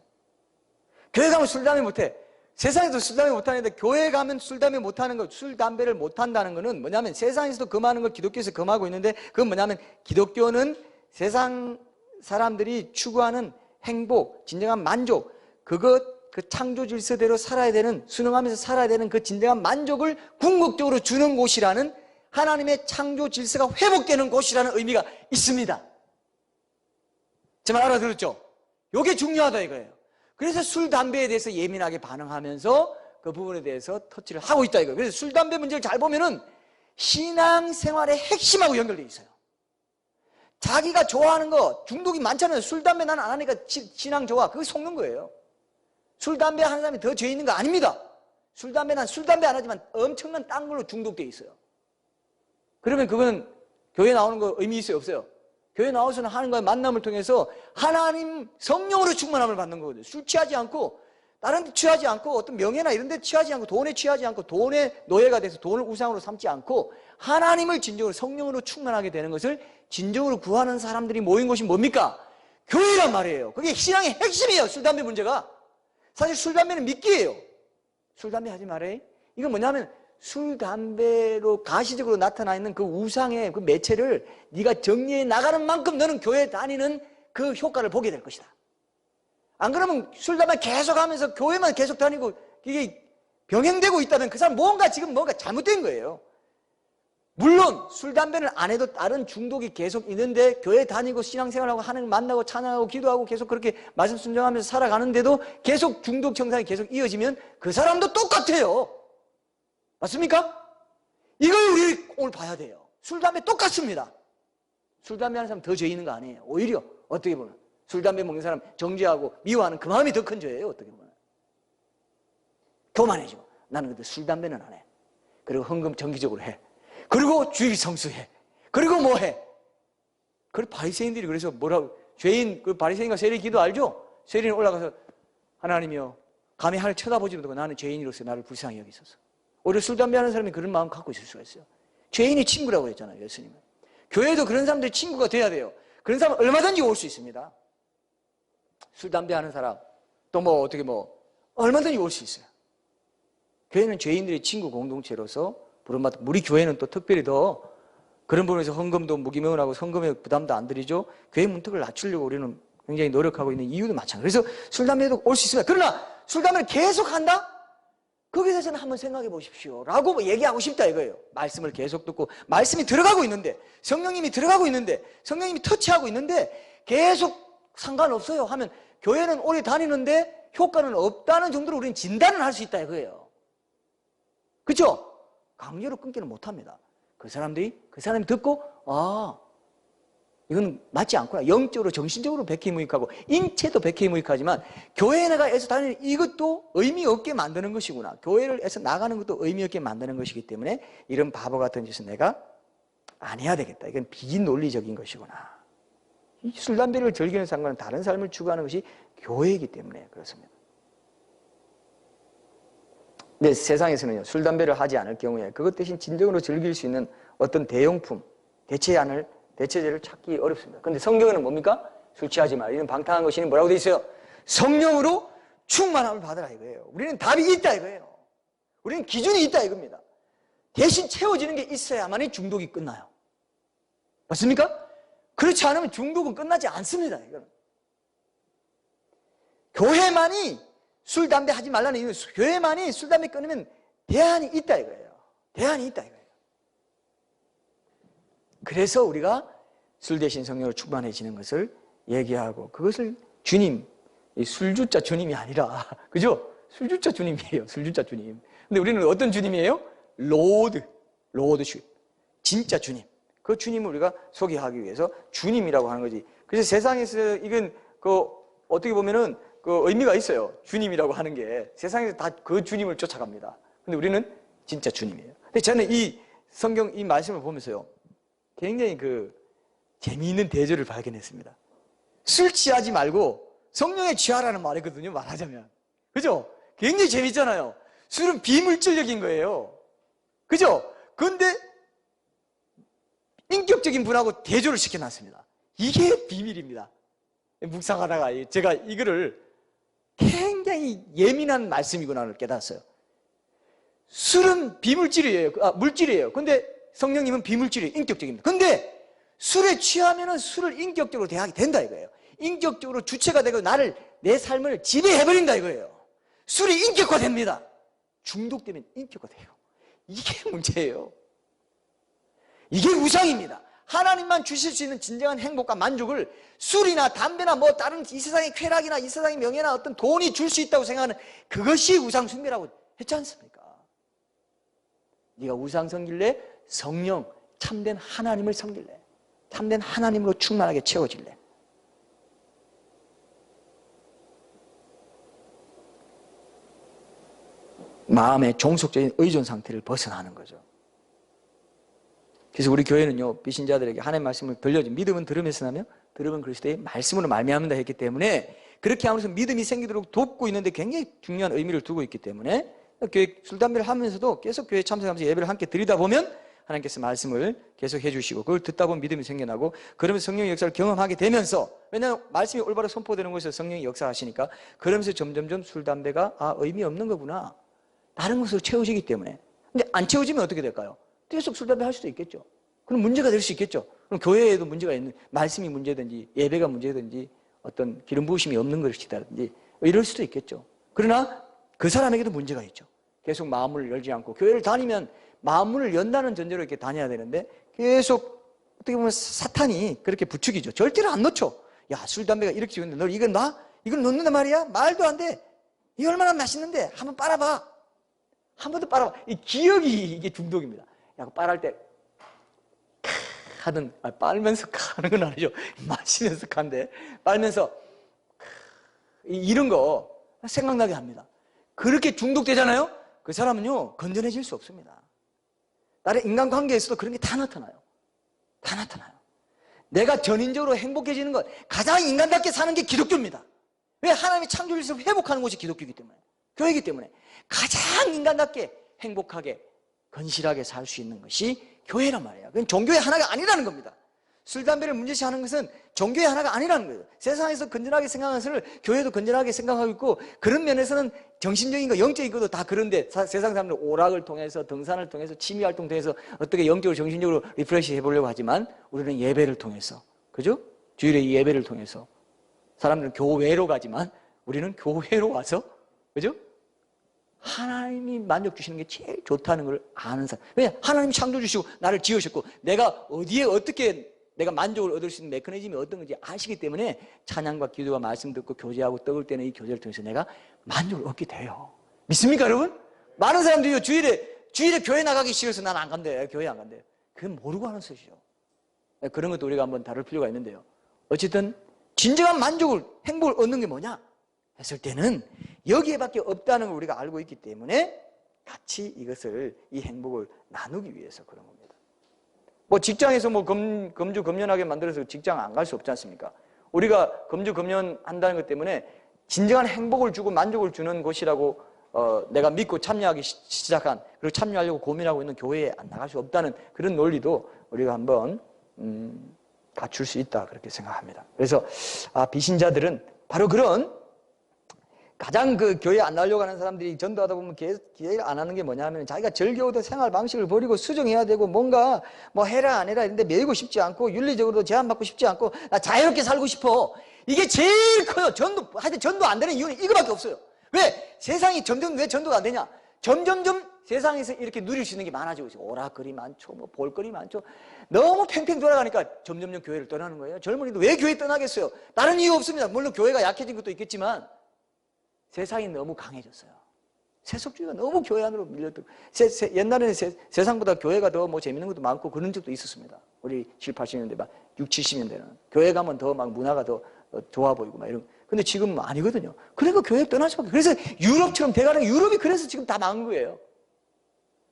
[SPEAKER 1] 교회 가면 술, 담배 못해. 세상에서 술, 담배 못하는데 교회에 가면 술, 담배 못하는 거, 술, 담배를 못한다는 거는 뭐냐면 세상에서도 금하는 걸 기독교에서 금하고 있는데 그건 뭐냐면 기독교는 세상 사람들이 추구하는 행복, 진정한 만족, 그 창조 질서대로 살아야 되는, 순응하면서 살아야 되는 그 진정한 만족을 궁극적으로 주는 곳이라는 하나님의 창조 질서가 회복되는 곳이라는 의미가 있습니다. 제 말 알아들었죠? 이게 중요하다 이거예요. 그래서 술, 담배에 대해서 예민하게 반응하면서 그 부분에 대해서 터치를 하고 있다 이거예요. 그래서 술, 담배 문제를 잘 보면은 신앙생활의 핵심하고 연결되어 있어요. 자기가 좋아하는 거 중독이 많잖아요. 술, 담배 난 안 하니까 신앙 좋아. 그게 속는 거예요. 술, 담배 하는 사람이 더 죄 있는 거 아닙니다. 술, 담배 난 술, 담배 안 하지만 엄청난 딴 걸로 중독되어 있어요. 그러면 그건 교회 나오는 거 의미 있어요? 없어요? 교회 나와서는 하나님과의 만남을 통해서 하나님 성령으로 충만함을 받는 거거든요. 술 취하지 않고 다른 데 취하지 않고 어떤 명예나 이런 데 취하지 않고 돈에 취하지 않고 돈의 노예가 돼서 돈을 우상으로 삼지 않고 하나님을 진정으로 성령으로 충만하게 되는 것을 진정으로 구하는 사람들이 모인 곳이 뭡니까? 교회란 말이에요. 그게 신앙의 핵심이에요. 술, 담배 문제가. 사실 술, 담배는 미끼예요. 술, 담배 하지 말아요. 이건 뭐냐면 술, 담배로 가시적으로 나타나 있는 그 우상의 그 매체를 네가 정리해 나가는 만큼 너는 교회 다니는 그 효과를 보게 될 것이다. 안 그러면 술, 담배 계속 하면서 교회만 계속 다니고 이게 병행되고 있다면 그 사람 뭔가 잘못된 거예요. 물론 술, 담배는 안 해도 다른 중독이 계속 있는데 교회 다니고 신앙생활하고 하나님 만나고 찬양하고 기도하고 계속 그렇게 말씀 순종하면서 살아가는데도 계속 중독 증상이 계속 이어지면 그 사람도 똑같아요. 맞습니까? 이걸 우리 오늘 봐야 돼요. 술, 담배 똑같습니다. 술, 담배 하는 사람 더 죄 있는 거 아니에요. 오히려 어떻게 보면 술, 담배 먹는 사람 정죄하고 미워하는 그 마음이 더 큰 죄예요. 어떻게 보면 교만해지고 나는 근데 술, 담배는 안 해. 그리고 헌금 정기적으로 해. 그리고 주일 성수해. 그리고 뭐 해? 그리고 바리새인들이 그래서 뭐라고 죄인 그 바리새인과 세리 기도 알죠? 세리는 올라가서 하나님이여 감히 하늘 쳐다보지도 못하고 나는 죄인으로서 나를 불쌍히 여기소서. 오히려 술, 담배 하는 사람이 그런 마음 갖고 있을 수가 있어요. 죄인이 친구라고 했잖아요, 예수님은. 교회도 그런 사람들이 친구가 돼야 돼요. 그런 사람은 얼마든지 올 수 있습니다. 술, 담배 하는 사람, 또 뭐 어떻게 얼마든지 올 수 있어요. 교회는 죄인들의 친구 공동체로서 부름받고, 우리 교회는 또 특별히 더 그런 부분에서 헌금도 무기명하고 헌금의 부담도 안 드리죠. 교회 문턱을 낮추려고 우리는 굉장히 노력하고 있는 이유도 마찬가지예요. 그래서 술, 담배도 올 수 있습니다. 그러나 술, 담배를 계속 한다? 거기에 대해서는 한번 생각해 보십시오 라고 뭐 얘기하고 싶다 이거예요. 말씀을 계속 듣고 말씀이 들어가고 있는데, 성령님이 들어가고 있는데, 성령님이 터치하고 있는데 계속 상관없어요 하면 교회는 오래 다니는데 효과는 없다는 정도로 우리는 진단을 할 수 있다 이거예요. 그렇죠? 강제로 끊기는 못합니다. 그 사람이 듣고 이건 맞지 않구나. 영적으로 정신적으로 백희무익하고 인체도 백희무익하지만 교회에 내가 다니는 이것도 의미 없게 만드는 것이구나. 교회를 해서 나가는 것도 의미 없게 만드는 것이기 때문에 이런 바보 같은 짓은 내가 안 해야 되겠다. 이건 비논리적인 것이구나. 이 술, 담배를 즐기는 상관은 다른 삶을 추구하는 것이 교회이기 때문에 그렇습니다. 근데 세상에서는요, 술, 담배를 하지 않을 경우에 그것 대신 진정으로 즐길 수 있는 어떤 대용품, 대체제를 찾기 어렵습니다. 그런데 성경은 뭡니까? 술 취하지 마. 이런 방탕한 것이 뭐라고 돼 있어요? 성령으로 충만함을 받으라 이거예요. 우리는 답이 있다 이거예요. 우리는 기준이 있다 이겁니다. 대신 채워지는 게 있어야만이 중독이 끝나요. 맞습니까? 그렇지 않으면 중독은 끝나지 않습니다. 이거는. 교회만이 술, 담배 하지 말라는 이유는 교회만이 술, 담배 끊으면 대안이 있다 이거예요. 대안이 있다 이거예요. 그래서 우리가 술 대신 성령으로 충만해지는 것을 얘기하고 그것을 주님, 이 술주자 주님이 아니라 그죠? 술주자 주님이에요. 술주자 주님. 근데 우리는 어떤 주님이에요? 로드십. 진짜 주님. 그 주님을 우리가 소개하기 위해서 주님이라고 하는 거지. 그래서 세상에서 이건 어떻게 보면은 의미가 있어요. 주님이라고 하는 게 세상에서 다 그 주님을 쫓아갑니다. 근데 우리는 진짜 주님이에요. 근데 저는 이 성경 이 말씀을 보면서요, 굉장히 재미있는 대조를 발견했습니다. 술 취하지 말고 성령에 취하라는 말이거든요, 말하자면. 그죠? 굉장히 재밌잖아요. 술은 비물질적인 거예요. 그죠? 그런데 인격적인 분하고 대조를 시켜놨습니다. 이게 비밀입니다. 묵상하다가 제가 이거를 굉장히 예민한 말씀이구나를 깨달았어요. 술은 비물질이에요. 물질이에요. 근데 성령님은 비물질이에요. 인격적입니다. 근데 술에 취하면은 술을 인격적으로 대하게 된다 이거예요. 인격적으로 주체가 되고 내 삶을 지배해버린다 이거예요. 술이 인격화됩니다. 중독되면 인격화돼요. 이게 문제예요. 이게 우상입니다. 하나님만 주실 수 있는 진정한 행복과 만족을 술이나 담배나 다른 이 세상의 쾌락이나 이 세상의 명예나 어떤 돈이 줄 수 있다고 생각하는 그것이 우상 숭배라고 했지 않습니까? 네가 우상 섬길래? 성령, 참된 하나님을 섬길래? 참된 하나님으로 충만하게 채워질래? 마음의 종속적인 의존 상태를 벗어나는 거죠. 그래서 우리 교회는요, 비신자들에게 하나님의 말씀을 들려준 믿음은 들음에서 나며 들음은 그리스도의 말씀으로 말미암는다 했기 때문에 그렇게 하면서 믿음이 생기도록 돕고 있는데 굉장히 중요한 의미를 두고 있기 때문에 교회 술, 담배를 하면서도 계속 교회에 참석하면서 예배를 함께 드리다 보면 하나님께서 말씀을 계속 해주시고 그걸 듣다 보면 믿음이 생겨나고 그러면서 성령의 역사를 경험하게 되면서 왜냐하면 말씀이 올바로 선포되는 곳에서 성령이 역사하시니까 그러면서 점점점 술, 담배가 의미 없는 거구나. 다른 것으로 채워지기 때문에. 근데 안 채워지면 어떻게 될까요? 계속 술, 담배 할 수도 있겠죠. 그럼 문제가 될 수 있겠죠. 그럼 교회에도 문제가 있는, 말씀이 문제든지, 예배가 문제든지, 어떤 기름 부으심이 없는 것이다든지, 이럴 수도 있겠죠. 그러나 그 사람에게도 문제가 있죠. 계속 마음을 열지 않고, 교회를 다니면 마음문을 연다는 전제로 이렇게 다녀야 되는데, 계속, 어떻게 보면 사탄이 그렇게 부추기죠. 절대로 안 놓죠. 야, 술, 담배가 이렇게 지는데, 너 이건 놔? 이걸 놓는단 말이야? 말도 안 돼. 이게 얼마나 맛있는데? 한번 빨아봐. 한 번 더 빨아봐. 이 기억이 이게 중독입니다. 야, 빨할 때, 하든, 빨면서 하는 건 아니죠. 마시면서 간데, 빨면서, 이런 거 생각나게 합니다. 그렇게 중독되잖아요? 그 사람은요, 건전해질 수 없습니다. 나의 인간관계에서도 그런 게 다 나타나요. 다 나타나요. 내가 전인적으로 행복해지는 것, 가장 인간답게 사는 게 기독교입니다. 왜? 하나님이 창조주에서 회복하는 곳이 기독교이기 때문에, 교회이기 때문에 가장 인간답게 행복하게 건실하게 살 수 있는 것이 교회란 말이에요. 그건 종교의 하나가 아니라는 겁니다. 술, 담배를 문제시하는 것은 종교의 하나가 아니라는 거예요. 세상에서 건전하게 생각하는 것을 교회도 건전하게 생각하고 있고 그런 면에서는 정신적인 거, 영적인 것도 다 그런데 세상 사람들 오락을 통해서 등산을 통해서 취미활동 통해서 어떻게 영적으로 정신적으로 리프레시 해보려고 하지만 우리는 예배를 통해서 그죠? 주일에 이 예배를 통해서 사람들은 교회로 가지만 우리는 교회로 와서 그죠? 하나님이 만족 주시는 게 제일 좋다는 걸 아는 사람. 왜냐? 하나님이 창조 주시고 나를 지으셨고 내가 어디에 어떻게 내가 만족을 얻을 수 있는 메커니즘이 어떤 건지 아시기 때문에 찬양과 기도와 말씀 듣고 교제하고 떡을 떼는 이 교제를 통해서 내가 만족을 얻게 돼요. 믿습니까, 여러분? 많은 사람들이 주일에 교회 나가기 싫어서 난 안 간대요. 교회 안 간대요. 그건 모르고 하는 소리죠. 그런 것도 우리가 한번 다룰 필요가 있는데요. 어쨌든 진정한 만족을, 행복을 얻는 게 뭐냐 했을 때는 여기에밖에 없다는 걸 우리가 알고 있기 때문에 같이 이것을, 이 행복을 나누기 위해서 그런 겁니다. 뭐 직장에서 뭐 금주금연하게 만들어서 직장 안 갈 수 없지 않습니까? 우리가 금주금연한다는 것 때문에 진정한 행복을 주고 만족을 주는 곳이라고 내가 믿고 참여하기 시작한, 그리고 참여하려고 고민하고 있는 교회에 안 나갈 수 없다는 그런 논리도 우리가 한번 갖출 수 있다, 그렇게 생각합니다. 그래서 비신자들은 바로 그런, 가장 그 교회 안 나오려고 하는 사람들이 전도하다 보면 제일 안 하는 게 뭐냐 하면 자기가 절겨오던 생활 방식을 버리고 수정해야 되고 뭔가 뭐 해라 안 해라 이런데 매이고 싶지 않고 윤리적으로도 제한받고 싶지 않고 나 자유롭게 살고 싶어. 이게 제일 커요. 하여튼 전도 안 되는 이유는 이거밖에 없어요. 왜? 세상이 점점 왜 전도가 안 되냐? 점점점 세상에서 이렇게 누릴 수 있는 게 많아지고 있어요. 오락거리 많죠. 뭐 볼거리 많죠. 너무 팽팽 돌아가니까 점점점 교회를 떠나는 거예요. 젊은이도 왜 교회 떠나겠어요? 다른 이유 없습니다. 물론 교회가 약해진 것도 있겠지만 세상이 너무 강해졌어요. 세속주의가 너무 교회 안으로 밀려들고, 옛날에는 세상보다 교회가 더 뭐 재밌는 것도 많고 그런 적도 있었습니다. 우리 7, 80년대, 막 6, 70년대는. 교회 가면 더 막 문화가 더 좋아 보이고 막 이런. 근데 지금은 아니거든요. 그러니까 교회 떠날 수밖에. 그래서 유럽처럼 대가령 유럽이 그래서 지금 다 망한 거예요.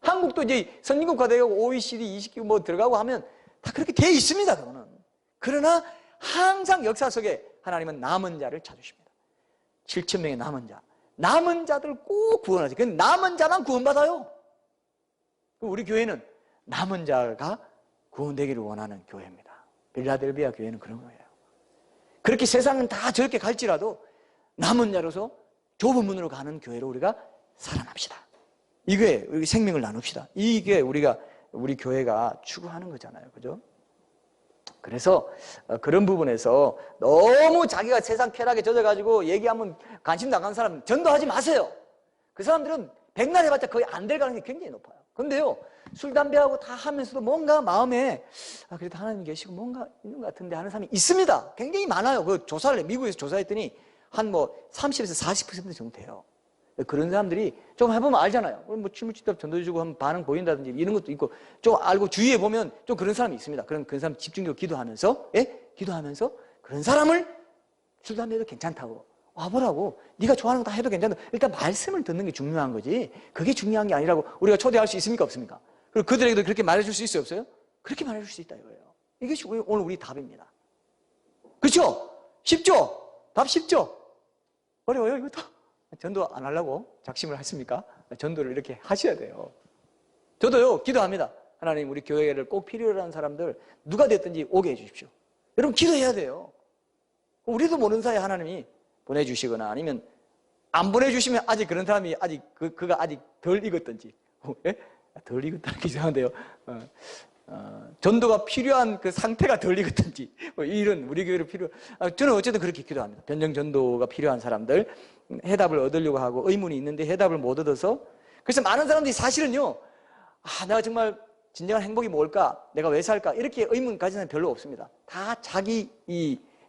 [SPEAKER 1] 한국도 이제 선진국화 되고 OECD, 20기구 뭐 들어가고 하면 다 그렇게 돼 있습니다, 그거는. 그러나 항상 역사 속에 하나님은 남은 자를 찾으십니다. 7천 명의 남은 자들 꼭 구원하지. 그 남은 자만 구원받아요. 우리 교회는 남은 자가 구원되기를 원하는 교회입니다. 빌라델비아 교회는 그런 거예요. 그렇게 세상은 다 저렇게 갈지라도 남은 자로서 좁은 문으로 가는 교회로 우리가 살아납시다. 이게 우리 생명을 나눕시다. 이게 우리 교회가 추구하는 거잖아요. 그죠? 그래서 그런 부분에서 너무 자기가 세상 쾌락에 젖어가지고 얘기하면 관심도 안 가는 사람 전도하지 마세요. 그 사람들은 백날 해봤자 거의 안 될 가능성이 굉장히 높아요. 근데요, 술, 담배하고 다 하면서도 뭔가 마음에 그래도 하나님 계시고 뭔가 있는 것 같은데 하는 사람이 있습니다. 굉장히 많아요. 그 조사를 미국에서 조사했더니 한 뭐 30에서 40% 정도 돼요. 그런 사람들이 좀 해보면 알잖아요. 뭐 침울치답 전도해주고 하면 반응 보인다든지 이런 것도 있고, 좀 알고 주위에 보면 좀 그런 사람이 있습니다. 그런 사람 집중적으로 기도하면서, 기도하면서 그런 사람을 술, 담배도 괜찮다고 와보라고, 네가 좋아하는 거 다 해도 괜찮다. 일단 말씀을 듣는 게 중요한 거지, 그게 중요한 게 아니라고 우리가 초대할 수 있습니까, 없습니까? 그리고 그들에게도 그렇게 말해줄 수 있어요, 없어요? 그렇게 말해줄 수 있다 이거예요. 이것이 오늘 우리 답입니다. 그렇죠? 쉽죠? 답 쉽죠? 어려워요 이것도? 전도 안 하려고 작심을 하십니까? 전도를 이렇게 하셔야 돼요. 저도요, 기도합니다. 하나님, 우리 교회를 꼭 필요로 하는 사람들 누가 됐든지 오게 해주십시오. 여러분, 기도해야 돼요. 우리도 모르는 사이에 하나님이 보내주시거나 아니면 안 보내주시면 아직 그런 사람이 아직 그가 아직 덜 익었든지, 덜 익었다는 게 이상한데요. 전도가 필요한 그 상태가 덜 익었든지, 이런 우리 교회를 저는 어쨌든 그렇게 기도합니다. 변정 전도가 필요한 사람들, 해답을 얻으려고 하고 의문이 있는데 해답을 못 얻어서, 그래서 많은 사람들이 사실은요, 내가 정말 진정한 행복이 뭘까? 내가 왜 살까? 이렇게 의문 가지는 사람이 별로 없습니다. 다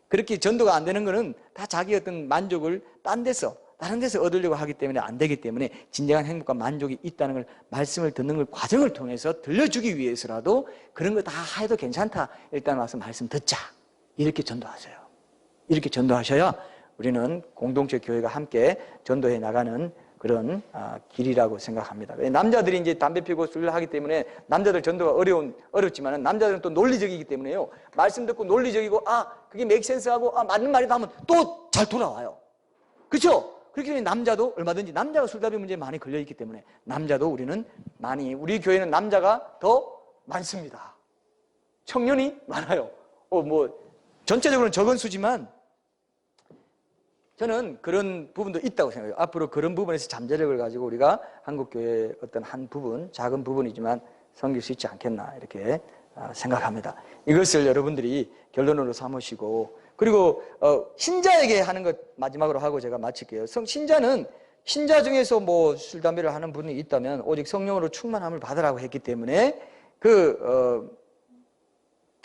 [SPEAKER 1] 그렇게 전도가 안 되는 거는 다 자기 어떤 만족을 다른 데서 얻으려고 하기 때문에 안 되기 때문에, 진정한 행복과 만족이 있다는 걸, 말씀을 듣는 걸 과정을 통해서 들려주기 위해서라도 그런 거 다 해도 괜찮다. 일단 와서 말씀 듣자. 이렇게 전도하세요. 이렇게 전도하셔야 우리는 공동체 교회가 함께 전도해 나가는 그런 길이라고 생각합니다. 남자들이 이제 담배 피우고 술 하기 때문에 남자들 전도가 어렵지만 남자들은 또 논리적이기 때문에요. 말씀 듣고 논리적이고 그게 맥센스하고 맞는 말이다 하면 또 잘 돌아와요. 그렇죠? 그렇기 때문에 남자도 얼마든지, 남자가 술담배 문제에 많이 걸려있기 때문에 남자도 우리 교회는 남자가 더 많습니다. 청년이 많아요. 전체적으로는 적은 수지만 저는 그런 부분도 있다고 생각해요. 앞으로 그런 부분에서 잠재력을 가지고 우리가 한국교회의 어떤 한 부분, 작은 부분이지만 섬길 수 있지 않겠나 이렇게 생각합니다. 이것을 여러분들이 결론으로 삼으시고, 그리고 신자에게 하는 것 마지막으로 하고 제가 마칠게요. 신자는 신자 중에서 뭐 술, 담배를 하는 분이 있다면 오직 성령으로 충만함을 받으라고 했기 때문에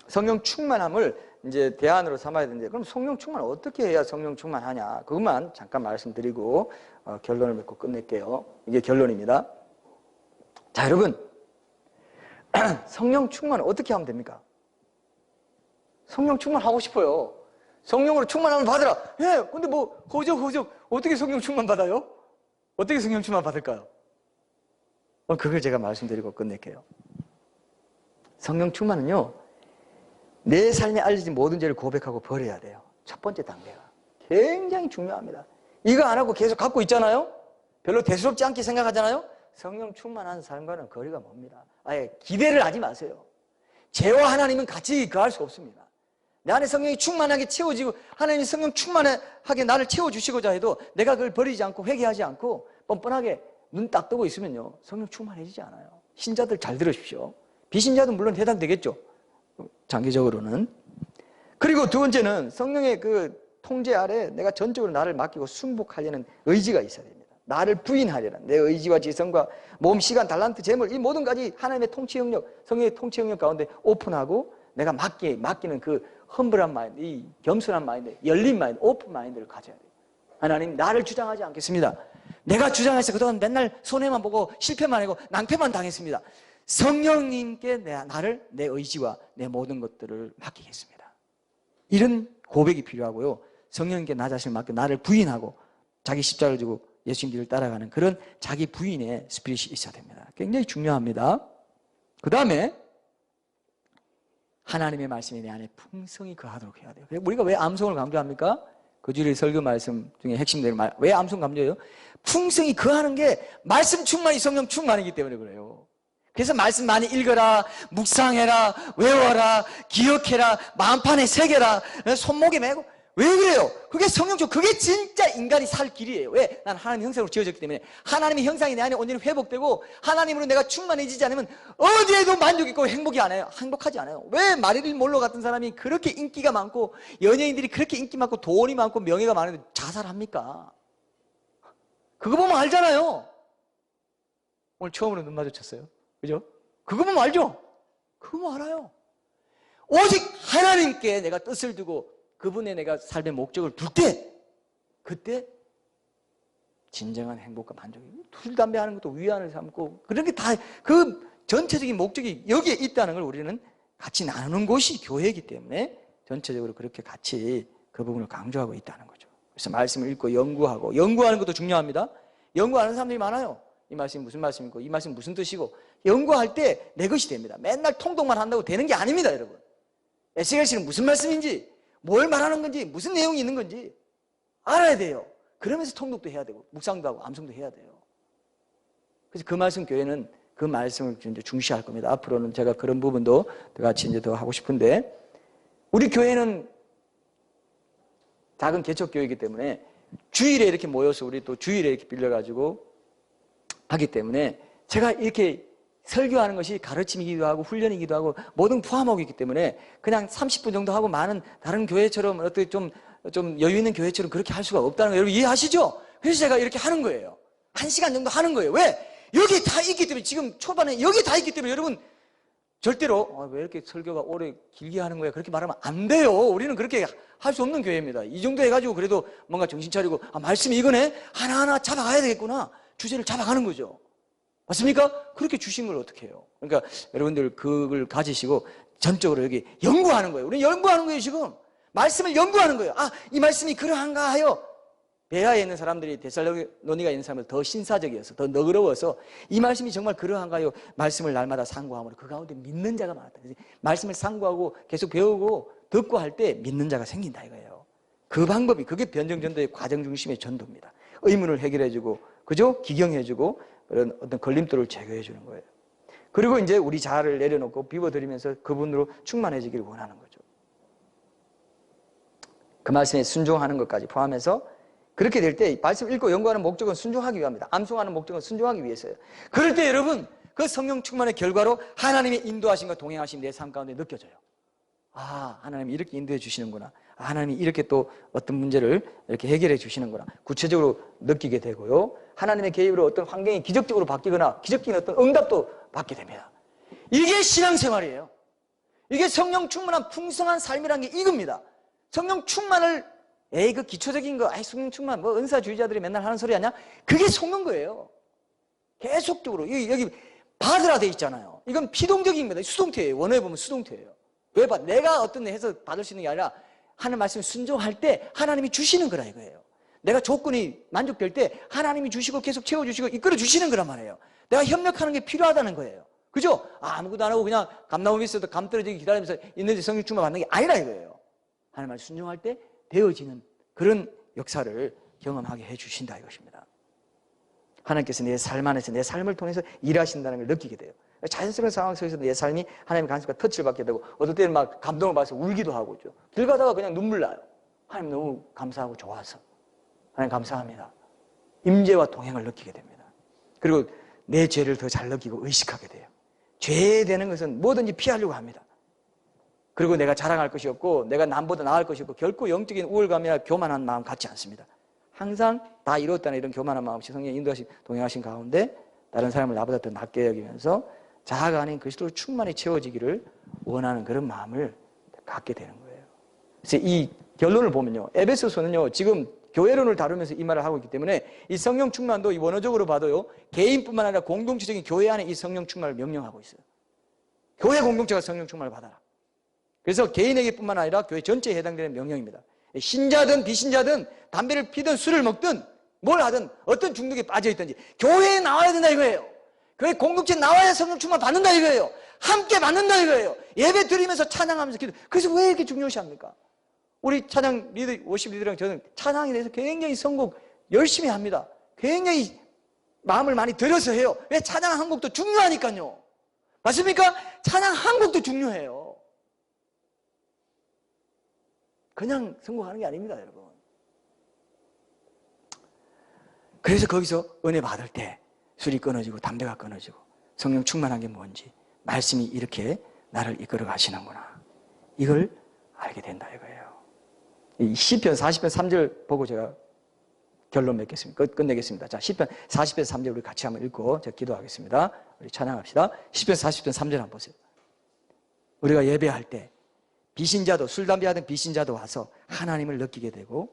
[SPEAKER 1] 성령 충만함을 이제 대안으로 삼아야 되는데, 그럼 성령 충만 어떻게 해야 성령 충만하냐? 그것만 잠깐 말씀드리고 결론을 맺고 끝낼게요. 이게 결론입니다. 자, 여러분, 성령 충만 어떻게 하면 됩니까? 성령 충만하고 싶어요. 성령으로 충만함을 받으라. 예, 근데 뭐 허적 어떻게 성령 충만 받아요? 어떻게 성령 충만 받을까요? 그걸 제가 말씀드리고 끝낼게요. 성령 충만은요, 내 삶에 알려진 모든 죄를 고백하고 버려야 돼요. 첫 번째 단계가 굉장히 중요합니다. 이거 안 하고 계속 갖고 있잖아요. 별로 대수롭지 않게 생각하잖아요. 성령 충만한 삶과는 거리가 멉니다. 아예 기대를 하지 마세요. 죄와 하나님은 같이 거할 수 없습니다. 내 안에 성령이 충만하게 채워지고 하나님이 성령 충만하게 나를 채워주시고자 해도 내가 그걸 버리지 않고 회개하지 않고 뻔뻔하게 눈 딱 뜨고 있으면요, 성령 충만해지지 않아요. 신자들 잘 들으십시오. 비신자도 물론 해당되겠죠, 장기적으로는. 그리고 두 번째는 성령의 그 통제 아래 내가 전적으로 나를 맡기고 순복하려는 의지가 있어야 됩니다. 나를 부인하려는 내 의지와 지성과 몸, 시간, 달란트, 재물, 이 모든 가지 하나님의 통치 영역, 성령의 통치 영역 가운데 오픈하고 내가 맡기는 그 험블한 마인드, 이 겸손한 마인드, 열린 마인드, 오픈 마인드를 가져야 돼요. 하나님, 나를 주장하지 않겠습니다. 내가 주장해서 그동안 맨날 손해만 보고 실패만 하고 낭패만 당했습니다. 성령님께 내 의지와 내 모든 것들을 맡기겠습니다. 이런 고백이 필요하고요. 성령님께 나 자신을 맡겨 나를 부인하고 자기 십자가를 지고 예수님 길을 따라가는 그런 자기 부인의 스피릿이 있어야 됩니다. 굉장히 중요합니다. 그 다음에 하나님의 말씀이 내 안에 풍성히 거하도록 해야 돼요. 우리가 왜 암송을 강조합니까? 그 주일 설교 말씀 중에 핵심들 왜 암송 강조해요? 풍성히 거하는 게 말씀 충만이 성령 충만이기 때문에 그래요. 그래서 말씀 많이 읽어라, 묵상해라, 외워라, 기억해라, 마음판에 새겨라, 손목에 메고. 왜 그래요? 그게 성령적, 그게 진짜 인간이 살 길이에요. 왜? 난 하나님 형상으로 지어졌기 때문에 하나님의 형상이 내 안에 온전히 회복되고 하나님으로 내가 충만해지지 않으면 어디에도 만족 있고 행복하지 않아요. 왜 마릴린 몰로 같은 사람이 그렇게 인기가 많고 연예인들이 그렇게 인기 많고 돈이 많고 명예가 많은데 자살합니까? 그거 보면 알잖아요. 오늘 처음으로 눈 마주쳤어요. 그죠? 그거 보면 알죠? 그거 보면 알아요. 오직 하나님께 내가 뜻을 두고 그분의 내가 삶의 목적을 둘 때, 그때 진정한 행복과 만족이, 술, 담배 하는 것도 위안을 삼고 그런 게 다 그 전체적인 목적이 여기에 있다는 걸 우리는 같이 나누는 곳이 교회이기 때문에 전체적으로 그렇게 같이 그 부분을 강조하고 있다는 거죠. 그래서 말씀을 읽고 연구하는 것도 중요합니다. 연구하는 사람들이 많아요. 이 말씀이 무슨 말씀이고 이 말씀이 무슨 뜻이고 연구할 때 내 것이 됩니다. 맨날 통독만 한다고 되는 게 아닙니다, 여러분. 에스겔서는 무슨 말씀인지, 뭘 말하는 건지, 무슨 내용이 있는 건지 알아야 돼요. 그러면서 통독도 해야 되고 묵상도 하고 암송도 해야 돼요. 그래서 그 말씀 교회는 그 말씀을 이제 중시할 겁니다. 앞으로는 제가 그런 부분도 같이 이제 더 하고 싶은데, 우리 교회는 작은 개척교회이기 때문에 주일에 이렇게 모여서 우리 또 주일에 이렇게 빌려가지고 하기 때문에 제가 이렇게 설교하는 것이 가르침이기도 하고 훈련이기도 하고 모든 포함하고 있기 때문에 그냥 30분 정도 하고 많은 다른 교회처럼 어떻게 좀 여유 있는 교회처럼 그렇게 할 수가 없다는 거 여러분 이해하시죠? 그래서 제가 이렇게 하는 거예요. 1시간 정도 하는 거예요. 왜? 여기 다 있기 때문에, 지금 초반에 여기 다 있기 때문에 여러분 절대로 왜 이렇게 설교가 오래 길게 하는 거야? 그렇게 말하면 안 돼요. 우리는 그렇게 할 수 없는 교회입니다. 이 정도 해가지고 그래도 뭔가 정신 차리고 말씀이 이거네? 하나하나 잡아가야 되겠구나. 주제를 잡아가는 거죠. 맞습니까? 그렇게 주신 걸 어떻게 해요? 그러니까 여러분들 그걸 가지시고 전적으로 여기 연구하는 거예요. 우리는 연구하는 거예요, 지금. 말씀을 연구하는 거예요. 이 말씀이 그러한가 하여. 베아에 있는 사람들이 데살로니가 있는 사람들 더 신사적이어서 더 너그러워서 이 말씀이 정말 그러한가 하여 말씀을 날마다 상고함으로 그 가운데 믿는 자가 많았다. 그래서 말씀을 상고하고 계속 배우고 듣고 할 때 믿는 자가 생긴다 이거예요. 그 방법이, 그게 변정전도의 과정 중심의 전도입니다. 의문을 해결해주고, 그죠? 기경해주고, 그런 어떤 걸림돌을 제거해주는 거예요. 그리고 이제 우리 자아를 내려놓고 비워드리면서 그분으로 충만해지기를 원하는 거죠. 그 말씀에 순종하는 것까지 포함해서 그렇게 될 때 말씀 읽고 연구하는 목적은 순종하기 위함입니다. 암송하는 목적은 순종하기 위해서예요. 그럴 때 여러분 그 성령 충만의 결과로 하나님의 인도하심과 동행하심 내 삶 가운데 느껴져요. 하나님이 이렇게 인도해 주시는구나. 하나님이 이렇게 또 어떤 문제를 이렇게 해결해 주시는구나. 구체적으로 느끼게 되고요. 하나님의 개입으로 어떤 환경이 기적적으로 바뀌거나 기적적인 어떤 응답도 받게 됩니다. 이게 신앙생활이에요. 이게 성령 충만한 풍성한 삶이라는 게 이겁니다. 성령 충만을 그 기초적인 거, 성령 충만, 뭐 은사주의자들이 맨날 하는 소리 아니야? 그게 속는 거예요. 계속적으로. 여기 받으라 돼 있잖아요. 이건 피동적인 겁니다. 수동태예요. 원어에 보면 수동태예요. 왜 받? 내가 어떤 해서 받을 수 있는 게 아니라 하나님 말씀에 순종할 때 하나님이 주시는 거라 이거예요. 내가 조건이 만족될 때 하나님이 주시고 계속 채워주시고 이끌어 주시는 거란 말이에요. 내가 협력하는 게 필요하다는 거예요. 그죠? 아무것도 안 하고 그냥 감나무 있어도 감 떨어지기 기다리면서 있는데 성령 충만 받는 게 아니라 이거예요. 하나님 말씀 순종할 때 되어지는 그런 역사를 경험하게 해주신다 이것입니다. 하나님께서 내 삶 안에서 내 삶을 통해서 일하신다는 걸 느끼게 돼요. 자연스러운 상황 속에서 내 삶이 하나님의 간섭과 터치를 받게 되고 어떨 때는 막 감동을 받아서 울기도 하고 길 가다가 그냥 눈물 나요. 하나님 너무 감사하고 좋아서 하나님 감사합니다. 임재와 동행을 느끼게 됩니다. 그리고 내 죄를 더 잘 느끼고 의식하게 돼요. 죄에 되는 것은 뭐든지 피하려고 합니다. 그리고 내가 자랑할 것이 없고 내가 남보다 나을 것이 없고 결코 영적인 우월감이나 교만한 마음 갖지 않습니다. 항상 다 이뤘다는 이런 교만한 마음 없이 성령의 인도하신 동행하신 가운데 다른 사람을 나보다 더 낫게 여기면서 자아가 아닌 그리스도로 충만히 채워지기를 원하는 그런 마음을 갖게 되는 거예요. 그래서 이 결론을 보면요, 에베소서는요 지금 교회론을 다루면서 이 말을 하고 있기 때문에 이 성령 충만도 이 원어적으로 봐도요 개인뿐만 아니라 공동체적인 교회 안에 이 성령 충만을 명령하고 있어요. 교회 공동체가 성령 충만을 받아라. 그래서 개인에게뿐만 아니라 교회 전체에 해당되는 명령입니다. 신자든 비신자든 담배를 피든 술을 먹든 뭘 하든 어떤 중독에 빠져 있든지 교회에 나와야 된다 이거예요. 교회 공동체에 나와야 성령 충만 받는다 이거예요. 함께 받는다 이거예요. 예배 드리면서 찬양하면서 기도. 그래서 왜 이렇게 중요시합니까? 우리 찬양 리더, 워십 리더랑 저는 찬양에 대해서 굉장히 선곡 열심히 합니다. 굉장히 마음을 많이 들여서 해요. 왜? 찬양 한 곡도 중요하니까요. 맞습니까? 찬양 한 곡도 중요해요. 그냥 선곡하는 게 아닙니다, 여러분. 그래서 거기서 은혜 받을 때 술이 끊어지고 담배가 끊어지고 성령 충만한 게 뭔지 말씀이 이렇게 나를 이끌어 가시는구나. 이걸 알게 된다 이거예요. 이 시편 40편 3절 보고 제가 결론 맺겠습니다. 끝내겠습니다. 자, 시편 40편 3절 우리 같이 한번 읽고 제가 기도하겠습니다. 우리 찬양합시다. 시편 40편 3절 한번 보세요. 우리가 예배할 때 비신자도 술 담배 하던 비신자도 와서 하나님을 느끼게 되고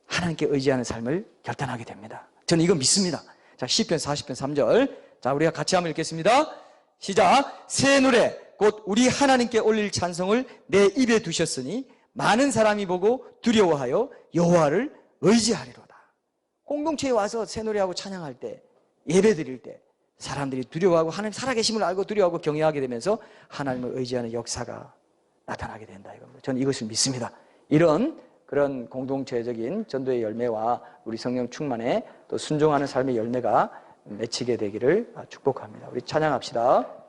[SPEAKER 1] 하나님께 의지하는 삶을 결단하게 됩니다. 저는 이거 믿습니다. 자, 시편 40편 3절. 자, 우리가 같이 한번 읽겠습니다. 시작. 새 노래 곧 우리 하나님께 올릴 찬송을 내 입에 두셨으니 많은 사람이 보고 두려워하여 여호와를 의지하리로다. 공동체에 와서 새 노래하고 찬양할 때 예배 드릴 때 사람들이 두려워하고 하나님 살아계심을 알고 두려워하고 경외하게 되면서 하나님을 의지하는 역사가 나타나게 된다 이겁니다. 저는 이것을 믿습니다. 이런 그런 공동체적인 전도의 열매와 우리 성령 충만에 또 순종하는 삶의 열매가 맺히게 되기를 축복합니다. 우리 찬양합시다.